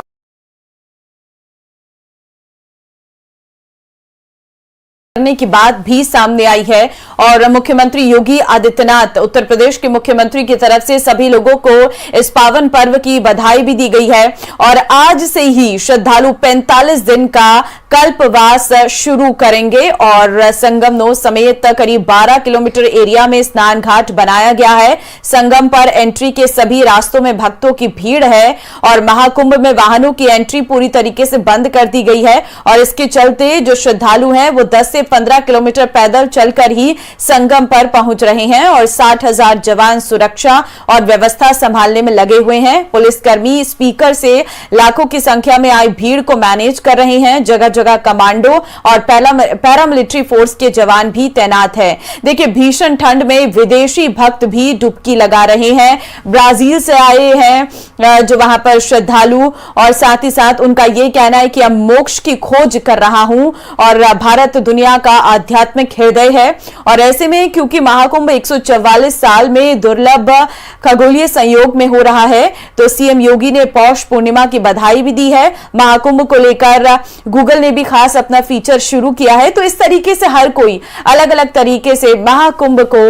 करने की बात भी सामने आई है और मुख्यमंत्री योगी आदित्यनाथ, उत्तर प्रदेश के मुख्यमंत्री की तरफ से सभी लोगों को इस पावन पर्व की बधाई भी दी गई है। और आज से ही श्रद्धालु 45 दिन का कल्पवास शुरू करेंगे और संगम नौ समेत करीब 12 किलोमीटर एरिया में स्नान घाट बनाया गया है। संगम पर एंट्री के सभी रास्तों में भक्तों की भीड़ है और महाकुंभ में वाहनों की एंट्री पूरी तरीके से बंद कर दी गई है और इसके चलते जो श्रद्धालु हैं वो 10 से 15 किलोमीटर पैदल चलकर ही संगम पर पहुंच रहे हैं और 60,000 जवान सुरक्षा और व्यवस्था संभालने में लगे हुए हैं। पुलिसकर्मी स्पीकर से लाखों की संख्या में आई भीड़ को मैनेज कर रहे हैं। जगह जगह कमांडो और पैरामिलिट्री फोर्स के जवान भी तैनात हैं। देखिए, भीषण ठंड में विदेशी भक्त भी डुबकी लगा रहे हैं। ब्राजील से आए हैं जो वहां पर श्रद्धालु, और साथ ही साथ उनका यह कहना है कि अब मोक्ष की खोज कर रहा हूं और भारत दुनिया का आध्यात्मिक हृदय है। और ऐसे में क्योंकि महाकुंभ 144 साल में दुर्लभ खगोलीय संयोग में हो रहा है, तो सीएम योगी ने पौष पूर्णिमा की बधाई भी दी है। महाकुंभ को लेकर गूगल ने भी खास अपना फीचर शुरू किया है। तो इस तरीके से हर कोई अलग अलग तरीके से महाकुंभ को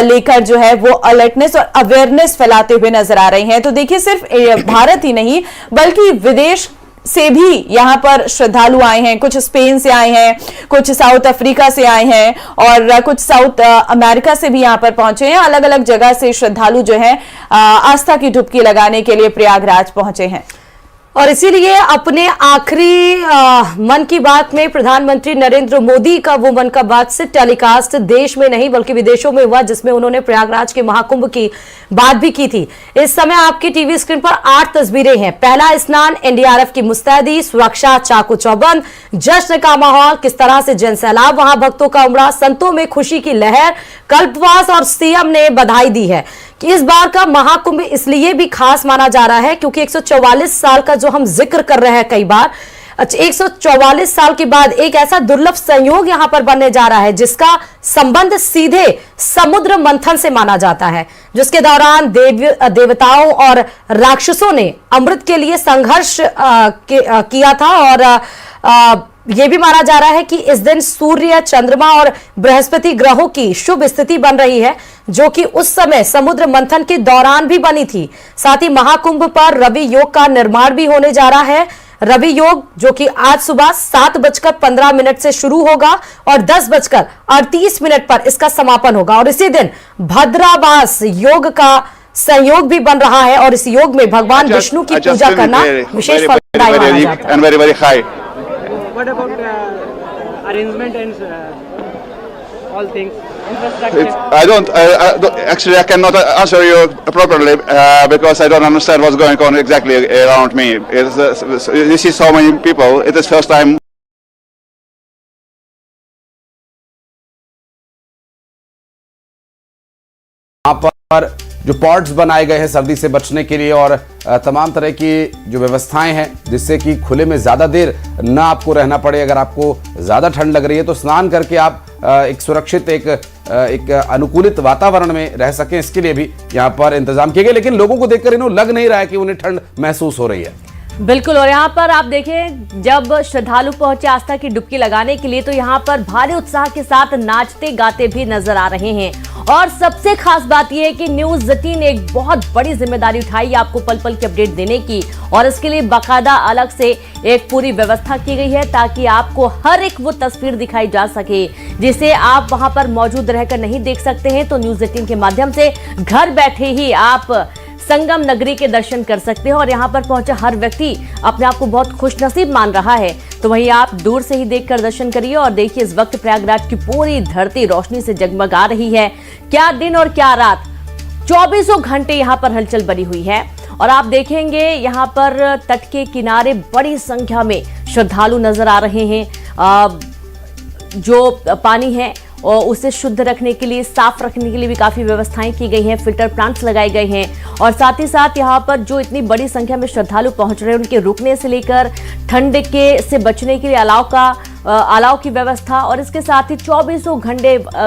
लेकर जो है वो अलर्टनेस और अवेयरनेस फैलाते हुए नजर आ रहे हैं। तो देखिए, सिर्फ भारत ही नहीं बल्कि विदेश से भी यहां पर श्रद्धालु आए हैं। कुछ स्पेन से आए हैं, कुछ साउथ अफ्रीका से आए हैं और कुछ साउथ अमेरिका से भी यहां पर पहुंचे हैं। अलग अलग जगह से श्रद्धालु जो है आस्था की डुबकी लगाने के लिए प्रयागराज पहुंचे हैं। और इसीलिए अपने आखिरी मन की बात में प्रधानमंत्री नरेंद्र मोदी का वो मन का बात सिर्फ टेलीकास्ट देश में नहीं बल्कि विदेशों में हुआ, जिसमें उन्होंने प्रयागराज के महाकुंभ की बात भी की थी। इस समय आपकी टीवी स्क्रीन पर 8 तस्वीरें हैं। पहला स्नान, एनडीआरएफ की मुस्तैदी, सुरक्षा चाकू चौबंद, जश्न का माहौल, किस तरह से जनसैलाब वहां भक्तों का उमड़ा, संतों में खुशी की लहर, कल्पवास और सीएम ने बधाई दी है कि इस बार का महाकुंभ इसलिए भी खास माना जा रहा है क्योंकि 144 साल का जो हम जिक्र कर रहे हैं कई बार, 144 साल के बाद एक ऐसा दुर्लभ संयोग यहां पर बनने जा रहा है जिसका संबंध सीधे समुद्र मंथन से माना जाता है, जिसके दौरान देवताओं और राक्षसों ने अमृत के लिए संघर्ष किया था। और यह भी माना जा रहा है कि इस दिन सूर्य, चंद्रमा और बृहस्पति ग्रहों की शुभ स्थिति बन रही है, जो कि उस समय समुद्र मंथन के दौरान भी बनी थी। साथ ही महाकुंभ पर रवि योग का निर्माण भी होने जा रहा है। रवि योग जो कि आज सुबह 7:15 से शुरू होगा और 10:38 पर इसका समापन होगा। और इसी दिन भद्रावास योग का संयोग भी बन रहा है और इस योग में भगवान विष्णु की पूजा करना विशेष फलदायी माना जाता है। What about arrangement and all things? I don't actually I cannot answer you properly because I don't understand what's going on exactly around me. You see so many people. It is first time. यहाँ पर जो pots बनाए गए हैं सर्दी से बचने के लिए और तमाम तरह की जो व्यवस्थाएं हैं जिससे कि खुले में ज्यादा देर ना आपको रहना पड़े। अगर आपको ज्यादा ठंड लग रही है तो स्नान करके आप एक सुरक्षित एक अनुकूलित वातावरण में रह सकें, इसके लिए भी यहाँ पर इंतजाम किए गए। लेकिन लोगों को देखकर इन्हें लग नहीं रहा है कि उन्हें ठंड महसूस हो रही है। बिल्कुल। और यहाँ पर आप देखें, जब श्रद्धालु पहुंचे आस्था की डुबकी लगाने के लिए तो यहाँ पर भारी उत्साह के साथ नाचते गाते भी नजर आ रहे हैं। और सबसे खास बात यह है कि न्यूज़ 18 ने एक बहुत बड़ी जिम्मेदारी उठाई आपको पल पल की अपडेट देने की, और इसके लिए बाकायदा अलग से एक पूरी व्यवस्था की गई है ताकि आपको हर एक वो तस्वीर दिखाई जा सके जिसे आप वहां पर मौजूद रहकर नहीं देख सकते हैं। तो न्यूज़ 18 के माध्यम से घर बैठे ही आप संगम नगरी के दर्शन कर सकते हो और यहाँ पर पहुंचा हर व्यक्ति अपने आप को बहुत खुशनसीब मान रहा है। तो वहीं आप दूर से ही देखकर दर्शन करिए और देखिए इस वक्त प्रयागराज की पूरी धरती रोशनी से जगमगा रही है। क्या दिन और क्या रात, 24 घंटे यहाँ पर हलचल बनी हुई है। और आप देखेंगे यहाँ पर तट के किनारे बड़ी संख्या में श्रद्धालु नजर आ रहे हैं। जो पानी है और उसे शुद्ध रखने के लिए, साफ रखने के लिए भी काफी व्यवस्थाएं की गई हैं, फिल्टर प्लांट्स लगाए गए हैं। और साथ ही साथ यहाँ पर जो इतनी बड़ी संख्या में श्रद्धालु पहुंच रहे हैं उनके रुकने से लेकर ठंड के से बचने के लिए अलाव की व्यवस्था, और इसके साथ ही 24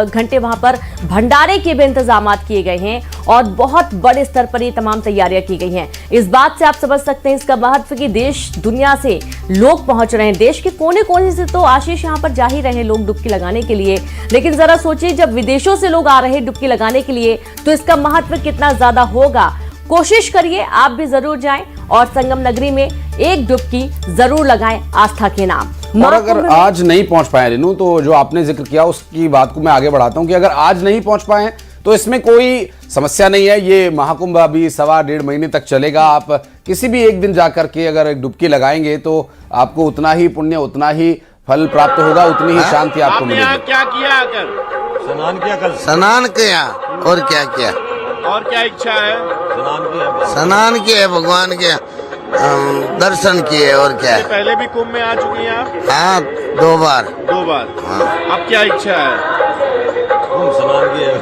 घंटे वहां पर भंडारे के भी इंतजाम किए गए हैं और बहुत बड़े स्तर पर ये तमाम तैयारियां की गई हैं। इस बात से आप समझ सकते हैं इसका महत्व कि देश दुनिया से लोग पहुंच रहे हैं। देश के कोने कोने से तो आशीष यहाँ पर जा ही रहे हैं लोग डुबकी लगाने के लिए, लेकिन जरा सोचिए जब विदेशों से लोग आ रहे हैं डुबकी लगाने के लिए तो इसका महत्व कितना ज्यादा होगा। कोशिश करिए आप भी जरूर जाएं और संगम नगरी में एक डुबकी जरूर लगाएं आस्था के नाम। और अगर आज नहीं पहुंच पाए रेनू, तो जो आपने जिक्र किया उसकी बात को मैं आगे बढ़ाता हूं कि अगर आज नहीं पहुंच पाए तो इसमें कोई समस्या नहीं है। ये महाकुंभ अभी 1.25 महीने तक चलेगा। आप किसी भी एक दिन जाकर के अगर एक डुबकी लगाएंगे तो आपको उतना ही पुण्य, उतना ही फल प्राप्त होगा, उतनी ही शांति आपको मिलेगी। क्या किया आकर? स्नान किया, कल स्नान किया और क्या किया, और क्या इच्छा है? स्नान किया, भगवान के दर्शन किए और क्या। पहले भी कुंभ में आ चुकी हैं आप? हाँ, 2 बार। 2 बार। हाँ। अब क्या इच्छा है? कुंभ स्नान किया,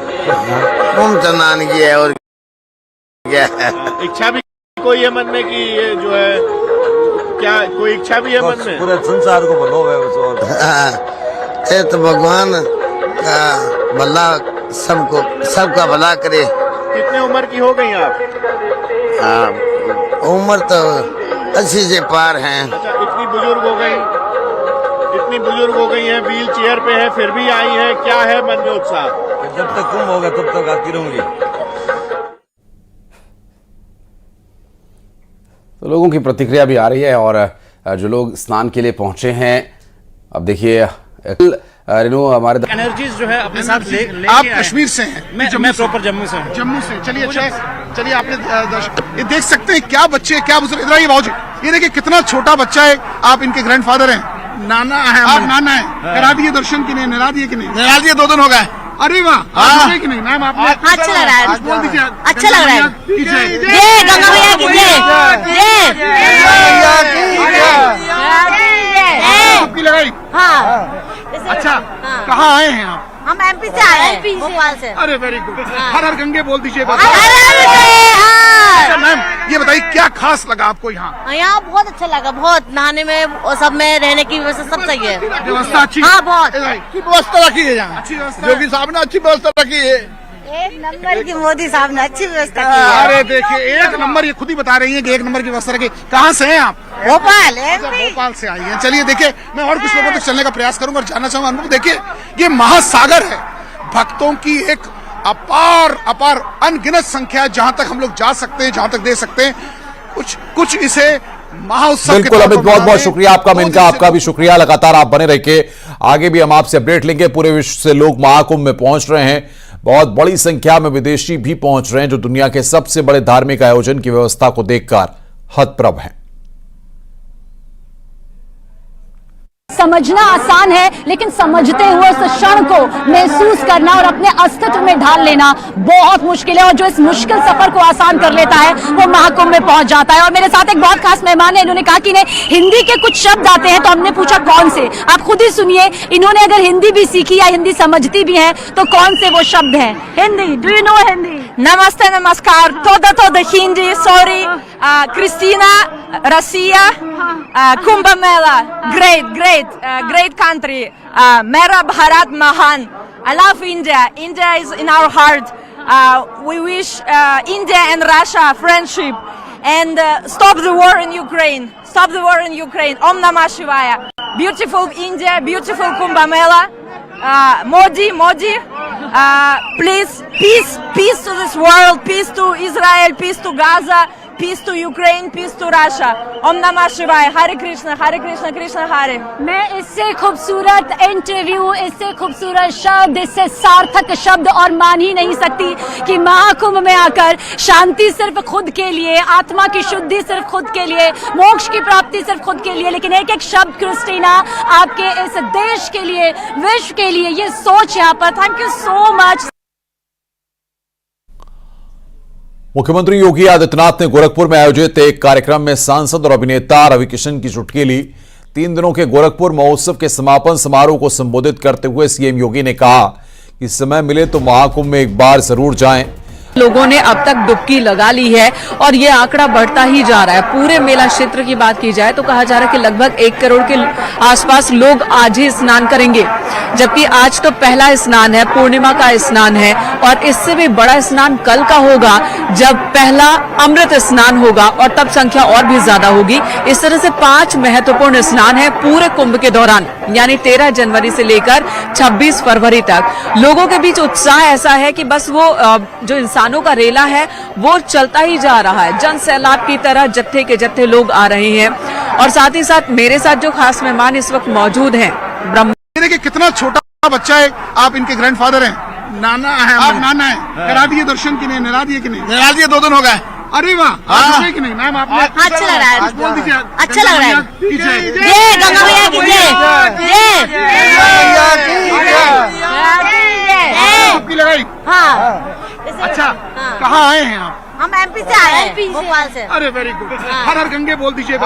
कुंभ स्नान किया और क्या। इच्छा भी कोई है मन में कि ये जो है, क्या कोई इच्छा भी है मन में? पूरे संसार को भलो है तो भगवान का भला, सबका भला करे। कितने उम्र की हो गई आप? उम्र तो 80 से पार हैं। अच्छा, इतनी बुजुर्ग हो गई हैं, व्हील चेयर पे है, फिर भी आई है, क्या है मन में उत्साह? जब तक कुंभ होगा तब तक आती रहूंगी। तो लोगों की प्रतिक्रिया भी आ रही है और जो लोग स्नान के लिए पहुंचे हैं, अब देखिए रेनू हमारे एनर्जीज जो है अपने साथ ले आप कश्मीर से हैं? मैं प्रॉपर जम्मू से हूँ। जम्मू से। चलिए अच्छा, चलिए आपने ये देख सकते हैं क्या बच्चे, क्या बुजुर्ग। इधर आइए भाजी, ये देखिए कितना छोटा बच्चा है। आप इनके ग्रैंडफादर हैं? नाना है। आप नाना है। करा दिए दर्शन कि नहीं? नहला दिए कि नहीं? नहला दिए, 2 दिन हो गए। अरे वाह, कि नहीं मैम? आपने अच्छा लग रहा है, बोल दीजिए। अच्छा लग रहा है। गंगा मैया की डुबकी लगाई? हाँ। अच्छा, कहाँ आए हैं आप? हम एमपी से आए हैं, भोपाल से। अरे वेरी गुड। हर हर गंगे बोल दीजिए। अच्छा मैम, ये बताइए क्या खास लगा आपको यहाँ? यहाँ बहुत अच्छा लगा, बहुत नहाने में और सब में रहने की व्यवस्था सब सही है। व्यवस्था अच्छी? हाँ बहुत अच्छी व्यवस्था रखी है यहाँ। अच्छी व्यवस्था, योगी साहब ने अच्छी व्यवस्था रखी है। एक नंबर की मोदी साहब ने अच्छी व्यवस्था की है। अरे देखिए, एक नंबर, ये खुद ही बता रही है कि एक नंबर की व्यवस्था रखी। कहाँ से हैं आप? भोपाल। भोपाल से आई हैं। चलिए देखिए, मैं और कुछ लोगों तक चलने का प्रयास करूंगा और जानना चाहूंगा अनुभव। देखिए, ये महासागर है भक्तों की, एक अपार अपार अनगिनत संख्या, जहां तक हम लोग जा सकते हैं, जहां तक दे सकते हैं। कुछ इसे महाउत्सव। बिल्कुल अमित, बहुत बहुत शुक्रिया आपका, मिनका आपका भी शुक्रिया। लगातार आप बने रहिए, आगे भी हम आपसे अपडेट लेंगे। पूरे विश्व से लोग महाकुंभ में पहुंच रहे हैं, बहुत बड़ी संख्या में विदेशी भी पहुंच रहे हैं, जो दुनिया के सबसे बड़े धार्मिक आयोजन की व्यवस्था को देखकर हतप्रभ हैं। समझना आसान है, लेकिन समझते हुए उस क्षण को महसूस करना और अपने अस्तित्व में ढाल लेना बहुत मुश्किल है। और जो इस मुश्किल सफर को आसान कर लेता है वो महाकुंभ में पहुंच जाता है। और मेरे साथ एक बहुत खास मेहमान है, इन्होंने कहा कि इन्हें हिंदी के कुछ शब्द आते हैं, तो हमने पूछा कौन से। आप खुद ही सुनिए, इन्होंने अगर हिंदी भी सीखी या हिंदी समझती भी है तो कौन से वो शब्द हैं। Hindi, do you know Hindi? नमस्ते, नमस्कार, todo हिंदी, सॉरी, क्रिस्टीना, रसिया, कुंभ मेला, great country, मेरा भारत महान, I love India, India is in our heart, we wish India and Russia friendship, and stop the war in Ukraine, Om Namah Shivaya, beautiful India, beautiful Kumbh Mela, Modi, please, peace to this world, peace to Israel, peace to Gaza, peace to Ukraine, peace to Russia. Om Namah Shivaya, Hare Krishna, Krishna Hare. मैं इससे खूबसूरत interview, इससे खूबसूरत शब्द, इससे सार्थक शब्द और मान ही नहीं सकती कि महाकुंभ में आकर शांति सिर्फ खुद के लिए, आत्मा की शुद्धि सिर्फ खुद के लिए, मोक्ष की प्राप्ति सिर्फ खुद के लिए, लेकिन एक एक शब्द क्रिस्टीना आपके इस देश के लिए, विश्व के लिए, ये सोच यहाँ पर। Thank you so much. मुख्यमंत्री योगी आदित्यनाथ ने गोरखपुर में आयोजित एक कार्यक्रम में सांसद और अभिनेता रवि किशन की चुटकी ली। 3 दिनों के गोरखपुर महोत्सव के समापन समारोह को संबोधित करते हुए सीएम योगी ने कहा कि समय मिले तो महाकुंभ में एक बार जरूर जाएं। लोगों ने अब तक डुबकी लगा ली है और ये आंकड़ा बढ़ता ही जा रहा है। पूरे मेला क्षेत्र की बात की जाए तो कहा जा रहा है कि लगभग 1 करोड़ के आसपास लोग आज ही स्नान करेंगे, जबकि आज तो पहला स्नान है, पूर्णिमा का स्नान है, और इससे भी बड़ा स्नान कल का होगा जब पहला अमृत स्नान होगा और तब संख्या और भी ज्यादा होगी। इस तरह से 5 महत्वपूर्ण स्नान है पूरे कुंभ के दौरान, यानी 13 जनवरी से लेकर 26 फरवरी तक। लोगों के बीच उत्साह ऐसा है कि बस वो जो इंसानों का रेला है वो चलता ही जा रहा है। जन सैलाब की तरह जत्थे के जत्थे लोग आ रहे हैं। और साथ ही साथ मेरे साथ जो खास मेहमान इस वक्त मौजूद हैं, देखिए कितना छोटा बच्चा है, आप इनके ग्रैंडफादर हैं, नाना है, आप नाना है। करा दिए दर्शन कि नहीं, निरा दिए कि नहीं? निरा दिए, 2 दिन हो गए। अरे वाह, हाँ। कि नहीं मैम? आपने अच्छा लग रहा है, बोल दीजिए, अच्छा लग रहा है। जय गंगा मैया की डुबकी लगाई? हाँ। अच्छा, कहाँ आए हैं आप? हम एमपी से आए हैं, भोपाल से। अरे वेरी गुड। हर हर गंगे बोल दीजिए।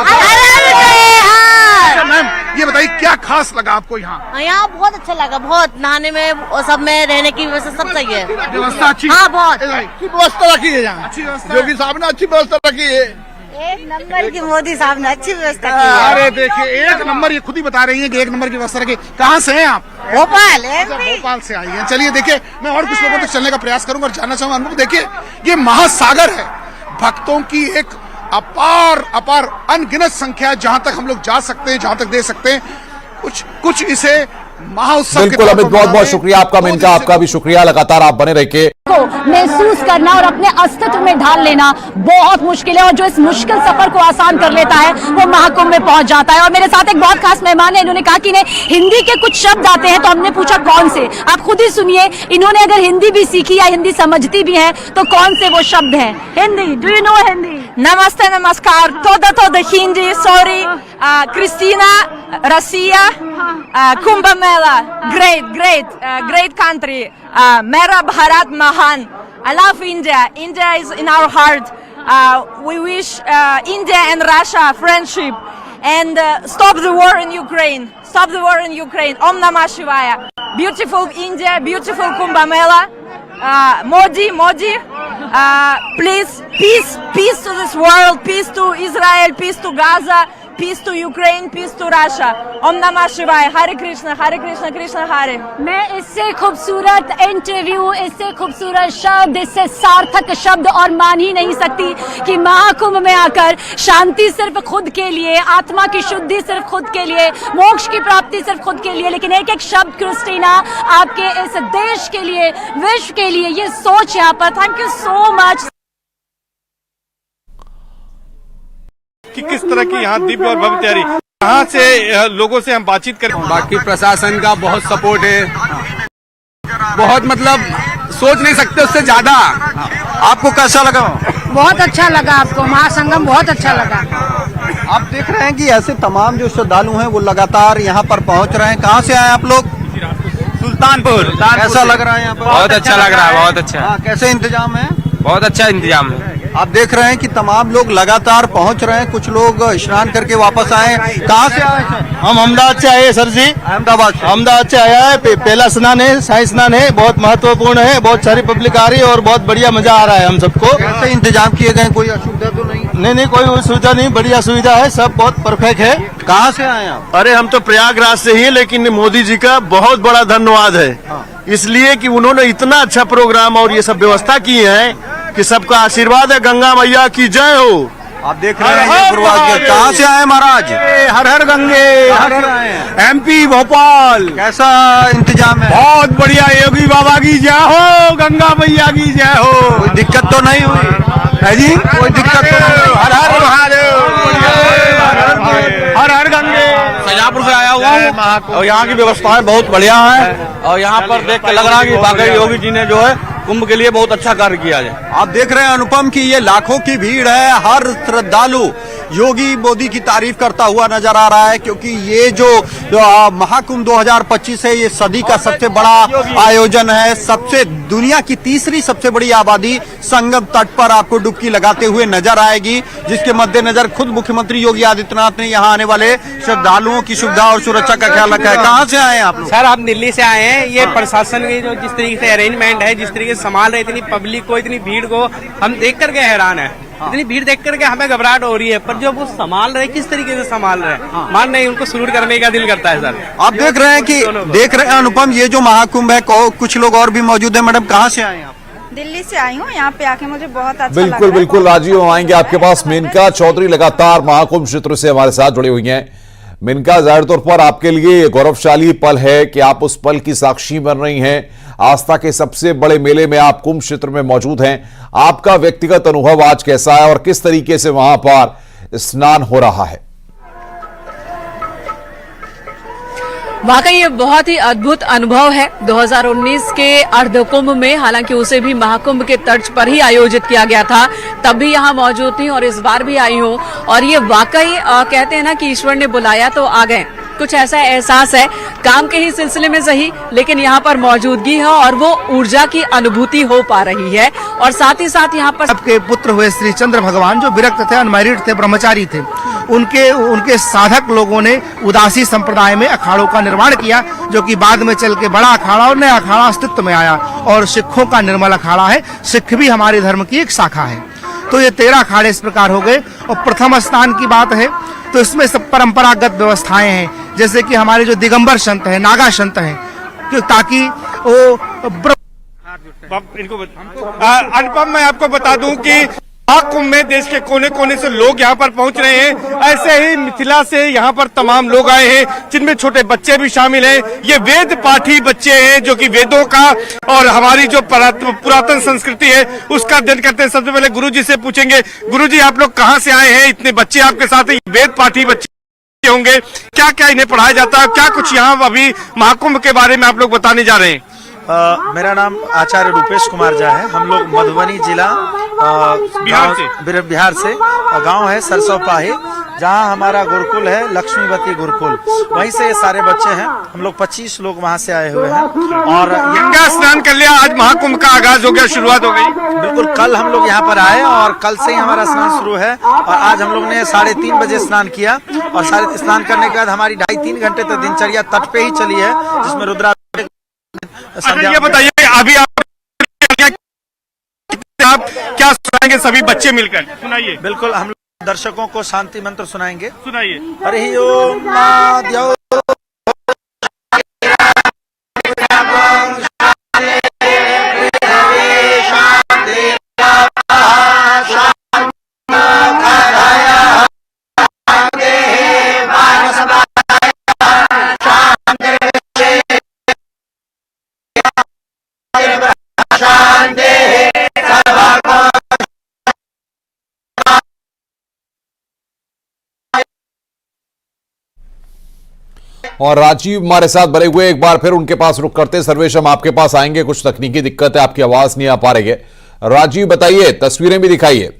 अच्छा मैम, ये बताइए क्या खास लगा आपको यहाँ? यहाँ बहुत अच्छा लगा, बहुत नहाने में और सब में रहने की व्यवस्था सब सही है। व्यवस्था अच्छी? हाँ बहुत अच्छी व्यवस्था रखी है यहाँ। अच्छी व्यवस्था, योगी साहब ने अच्छी व्यवस्था रखी है। एक नंबर की मोदी साहब ने अच्छी व्यवस्था की है। अरे देखिए, एक नंबर, ये खुद ही बता रही है कि एक नंबर की व्यवस्था रखी। कहाँ से हैं आप? भोपाल। भोपाल से आई हैं। चलिए देखिए, मैं और कुछ लोगों तक चलने का प्रयास करूंगा और जानना चाहूंगा अनुभव। देखिए, ये महासागर है भक्तों की, एक अपार अपार अनगिनत संख्या, जहां तक हम लोग जा सकते हैं, जहां तक दे सकते हैं। कुछ इसे महाउत्सव। बिल्कुल अमित, बहुत बहुत शुक्रिया आपका, मिनका आपका भी शुक्रिया। लगातार आप बने रहिए। को महसूस करना और अपने अस्तित्व में ढाल लेना बहुत मुश्किल है। और जो इस मुश्किल सफर को आसान कर लेता है वो महाकुंभ में पहुंच जाता है। और मेरे साथ एक बहुत खास मेहमान है, इन्होंने कहा कि इन्हें हिंदी के कुछ शब्द आते हैं, तो हमने पूछा कौन से। आप खुद ही सुनिए, इन्होंने अगर हिंदी भी सीखी या हिंदी समझती भी है तो कौन से वो शब्द हैं। Hindi, do you know Hindi? नमस्ते, नमस्कार, todo हिंदी, सॉरी, क्रिस्टीना, रसिया, कुंभ मेला, great country, मेरा भारत महान, I love India, India is in our heart, we wish India and Russia friendship, and stop the war in Ukraine, Om Namah Shivaya, beautiful India, beautiful Kumbh Mela, Modi, Please, peace to this world, peace to Israel, peace to Gaza, peace to Ukraine, peace to Russia. Om Namah Shivaya, Hare Krishna, Krishna Hare. मैं इससे खूबसूरत interview, इससे खूबसूरत शब्द, इससे सार्थक शब्द और मान ही नहीं सकती कि महाकुंभ में आकर शांति सिर्फ खुद के लिए, आत्मा की शुद्धि सिर्फ खुद के लिए, मोक्ष की प्राप्ति सिर्फ खुद के लिए, लेकिन एक एक शब्द क्रिस्टीना आपके इस देश के लिए, विश्व के लिए, ये सोच यहाँ पर। Thank you so much. कि किस तरह की यहाँ दिव्य और भव्य तैयारी, यहाँ से लोगों से हम बातचीत करें। बाकी प्रशासन का बहुत सपोर्ट है, बहुत मतलब सोच नहीं सकते उससे ज्यादा। आपको कैसा लगा? बहुत अच्छा लगा, आपको महासंगम बहुत अच्छा लगा। आप देख रहे हैं कि ऐसे तमाम जो श्रद्धालु हैं वो लगातार यहाँ पर पहुँच रहे हैं। कहाँ से आए आप लोग? सुल्तानपुर। कैसा लग रहा है यहाँ पर? बहुत अच्छा लग रहा है, बहुत अच्छा। कैसे इंतजाम है? बहुत अच्छा इंतजाम है। आप देख रहे हैं कि तमाम लोग लगातार पहुंच रहे हैं, कुछ लोग स्नान करके वापस आए। कहाँ से आए सर? हम अहमदाबाद से आए सर जी। अहमदाबाद से आया है। पहला स्नान है, शाही स्नान है, बहुत महत्वपूर्ण है। बहुत सारी पब्लिक आ रही है और बहुत बढ़िया मजा आ रहा है हम सबको। कैसे इंतजाम किए गए? कोई असुविधा तो नहीं? नहीं, कोई सुविधा नहीं, बढ़िया सुविधा है, सब बहुत परफेक्ट है। कहाँ से आए आप? अरे हम तो प्रयागराज से ही, लेकिन मोदी जी का बहुत बड़ा धन्यवाद है, इसलिए कि उन्होंने इतना अच्छा प्रोग्राम और ये सब व्यवस्था की है कि सबका आशीर्वाद है। गंगा मैया की जय हो। आप देख रहे हैं कहाँ से आए महाराज? हर हर गंगे, MP भोपाल। कैसा इंतजाम है? बहुत बढ़िया। योगी बाबा की जय हो, गंगा मैया की जय हो। कोई दिक्कत तो नहीं हुई है जी? कोई दिक्कत तो नहीं? हर हर महादेव, हर हर गंगे। शाहजहांपुर से आया हुआ हूँ और यहाँ की व्यवस्थाएं बहुत बढ़िया है और यहाँ पर देख कर लग रहा है कि वाकई योगी जी ने जो है कुंभ के लिए बहुत अच्छा कार्य किया है। आप देख रहे हैं अनुपम की ये लाखों की भीड़ है, हर श्रद्धालु योगी मोदी की तारीफ करता हुआ नजर आ रहा है, क्योंकि ये जो महाकुंभ 2025 है ये सदी का सबसे बड़ा आयोजन है। सबसे दुनिया की तीसरी सबसे बड़ी आबादी संगम तट पर आपको डुबकी लगाते हुए नजर आएगी, जिसके मद्देनजर खुद मुख्यमंत्री योगी आदित्यनाथ ने यहाँ आने वाले श्रद्धालुओं की सुविधा और सुरक्षा का ख्याल रखा है। कहाँ से आए हैं आप लोग? सर हम दिल्ली से आए हैं। ये प्रशासन की जो जिस तरीके से अरेंजमेंट है, जिस तरीके से संभाल रहे, इतनी पब्लिक को, इतनी भीड़ को हम देख करके हैरान है। इतनी भीड़ देख करके हमें घबराहट हो रही है, पर जो वो संभाल रहे किस तरीके से संभाल रहे हैं, मान नहीं, उनको सलूट करने का दिल करता है सर। आप देख रहे हैं कि अनुपम ये जो महाकुंभ है, कुछ लोग और भी मौजूद है। मैडम कहाँ से आए हैं आप? दिल्ली से आई हूँ, यहाँ पे आके मुझे बहुत अच्छा बिल्कुल लगा। बिल्कुल राजीव, हम आएंगे आपके पास। मेनका चौधरी लगातार महाकुंभ क्षेत्र से हमारे साथ जुड़ी हुई हैं। मेनका, जाहिर तौर पर आपके लिए गौरवशाली पल है कि आप उस पल की साक्षी बन रही हैं। आस्था के सबसे बड़े मेले में आप कुंभ क्षेत्र में मौजूद हैं। आपका व्यक्तिगत अनुभव आज कैसा है और किस तरीके से वहां पर स्नान हो रहा है? वाकई ये बहुत ही अद्भुत अनुभव है। 2019 के अर्धकुंभ में, हालांकि उसे भी महाकुंभ के तर्ज पर ही आयोजित किया गया था, तब भी यहाँ मौजूद थी और इस बार भी आई हूँ। और ये वाकई कहते हैं ना कि ईश्वर ने बुलाया तो आ गए, कुछ ऐसा एहसास है। काम के ही सिलसिले में सही, लेकिन यहाँ पर मौजूदगी है और वो ऊर्जा की अनुभूति हो पा रही है। और साथ ही साथ यहाँ पर आपके पुत्र हुए श्री चंद्र भगवान, जो विरक्त थे, अनमैरिड थे, ब्रह्मचारी थे, उनके साधक लोगों ने उदासी संप्रदाय में अखाड़ों का निर्माण किया, जो कि बाद में चल के बड़ा अखाड़ा और नया अखाड़ा अस्तित्व में आया और सिखों का निर्मल अखाड़ा है। सिख भी हमारे धर्म की एक शाखा है। तो ये 13 अखाड़े इस प्रकार हो गए। और प्रथम स्नान की बात है तो इसमें सब परंपरागत व्यवस्थाएं हैं, जैसे कि हमारे जो दिगंबर संत हैं, नागा संत हैं, ताकि वो अनुपम मैं आपको बता दूं कि महाकुंभ में देश के कोने कोने से लोग यहाँ पर पहुंच रहे हैं। ऐसे ही मिथिला से यहाँ पर तमाम लोग आए हैं, जिनमें छोटे बच्चे भी शामिल हैं। ये वेद पाठी बच्चे हैं, जो कि वेदों का और हमारी जो पुरातन संस्कृति है उसका अध्ययन करते हैं। सबसे पहले गुरुजी से पूछेंगे, गुरुजी आप लोग कहाँ से आए हैं? इतने बच्चे आपके साथ हैं, वेद पाठी बच्चे होंगे, क्या क्या इन्हें पढ़ाया जाता है? क्या कुछ यहाँ अभी महाकुंभ के बारे में आप लोग बताने जा रहे हैं? मेरा नाम आचार्य रूपेश कुमार झा है। हम लोग मधुबनी जिला बिहार से गांव है सरसोपाही, जहां हमारा गुरुकुल है लक्ष्मीवती गुरुकुल, वहीं से ये सारे बच्चे हैं। हम लोग 25 लोग वहां से आए हुए हैं। और गंगा स्नान कर लिया, आज महाकुंभ का आगाज हो गया, शुरुआत हो गई। बिल्कुल, कल हम लोग यहाँ पर आए और कल से ही हमारा स्नान शुरू है। और आज हम लोग ने 3:30 बजे स्नान किया और स्नान करने के बाद हमारी 2.5-3 घंटे तक दिनचर्या तट पे ही चली है, जिसमें रुद्रा। ये बताइए अभी आप आप क्या सुनाएंगे सभी बच्चे मिलकर? सुनाइए। बिल्कुल, हम दर्शकों को शांति मंत्र सुनाएंगे। सुनाइए। हरि ओम माद्यो और राजीव हमारे साथ बने हुए, एक बार फिर उनके पास रुक करते। सर्वेश, हम आपके पास आएंगे, कुछ तकनीकी दिक्कत है, आपकी आवाज नहीं आ पा रही है। राजीव बताइए, तस्वीरें भी दिखाइए।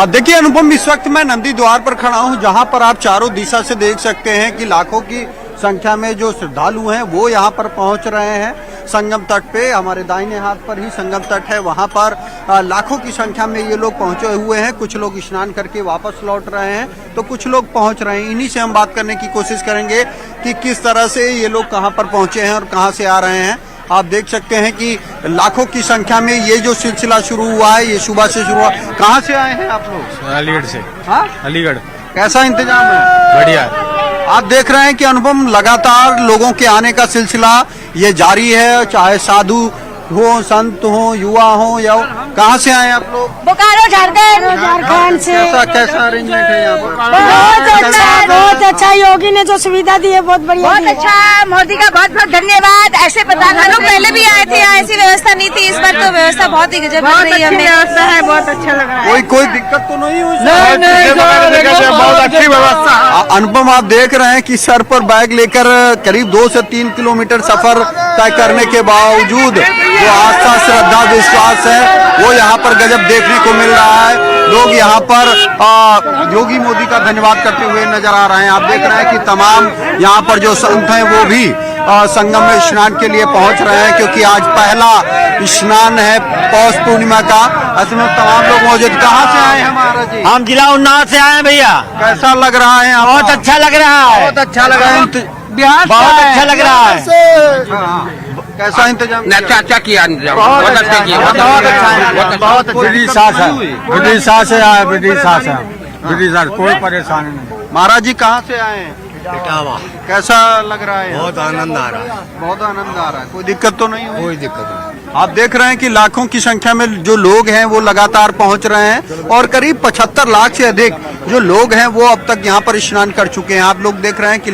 देखिए अनुपम, इस वक्त मैं नंदी द्वार पर खड़ा हूं, जहां पर आप चारों दिशा से देख सकते हैं कि लाखों की संख्या में जो श्रद्धालु हैं वो यहां पर पहुंच रहे हैं संगम तट पे। हमारे दाहिने हाथ पर ही संगम तट है, वहां पर लाखों की संख्या में ये लोग पहुंचे हुए हैं। कुछ लोग स्नान करके वापस लौट रहे हैं, तो कुछ लोग पहुंच रहे हैं। इन्हीं से हम बात करने की कोशिश करेंगे कि किस तरह से ये लोग कहां पर पहुंचे हैं और कहां से आ रहे हैं। आप देख सकते हैं कि लाखों की संख्या में ये जो सिलसिला शुरू हुआ है, ये सुबह से शुरू हुआ। कहाँ से आए हैं आप लोग? अलीगढ़ से। हाँ, अलीगढ़। कैसा इंतजाम है? बढ़िया। आप देख रहे हैं कि अनुपम, लगातार लोगों के आने का सिलसिला ये जारी है, चाहे साधु हो, संत हो, युवा हो, या कहाँ से आए आप लोग? बोकारो, झारखंड से। कैसा अरेंजमेंट है यहाँ पर? बहुत अच्छा। योगी ने जो सुविधा दी है बहुत बढ़िया, बहुत अच्छा। मोदी का बहुत बहुत धन्यवाद। ऐसे पता था, लोग पहले भी आए थे, ऐसी व्यवस्था नहीं थी। इस बार तो व्यवस्था बहुत ही गजब लग रही है। व्यवस्था है, बहुत अच्छा लग रहा है। कोई दिक्कत तो नहीं हुई? बहुत अच्छी व्यवस्था। अनुपम, आप देख रहे हैं कि सर पर बैग लेकर करीब 2 से 3 किलोमीटर सफर तय करने के बावजूद जो आस्था, श्रद्धा, विश्वास है वो यहाँ पर गजब देखने को मिल रहा है। लोग यहाँ पर योगी मोदी का धन्यवाद करते हुए नजर आ रहे हैं। आप देख रहे हैं कि तमाम यहाँ पर जो संत हैं वो भी संगम में स्नान के लिए पहुंच रहे हैं, क्योंकि आज पहला स्नान है पौष पूर्णिमा का। ऐसे में तमाम लोग मौजूद। कहाँ से आए हैं महाराज जी? हम जिला उन्नाव से आए भैया। कैसा लग रहा है? बहुत अच्छा लग रहा है। बहुत अच्छा लग रहा है। बहुत अच्छा लग रहा है। कैसा इंतजाम? अच्छा किया इंतजाम। बहुत अच्छा किया। बहुत अच्छा। बहुत विदिशा से, विदिशा से आए, विदिशा से, विदिशा। कोई परेशानी नहीं। महाराज जी कहाँ से आए हैं? इटावा। कैसा लग रहा है? बहुत आनंद आ रहा है। बहुत आनंद आ रहा है। कोई दिक्कत तो नहीं हुई? कोई दिक्कत नहीं। आप देख रहे हैं कि लाखों की संख्या में जो लोग हैं वो लगातार पहुंच रहे हैं, और करीब 75 लाख से अधिक जो लोग हैं वो अब तक यहाँ पर स्नान कर चुके हैं। आप लोग देख रहे हैं कि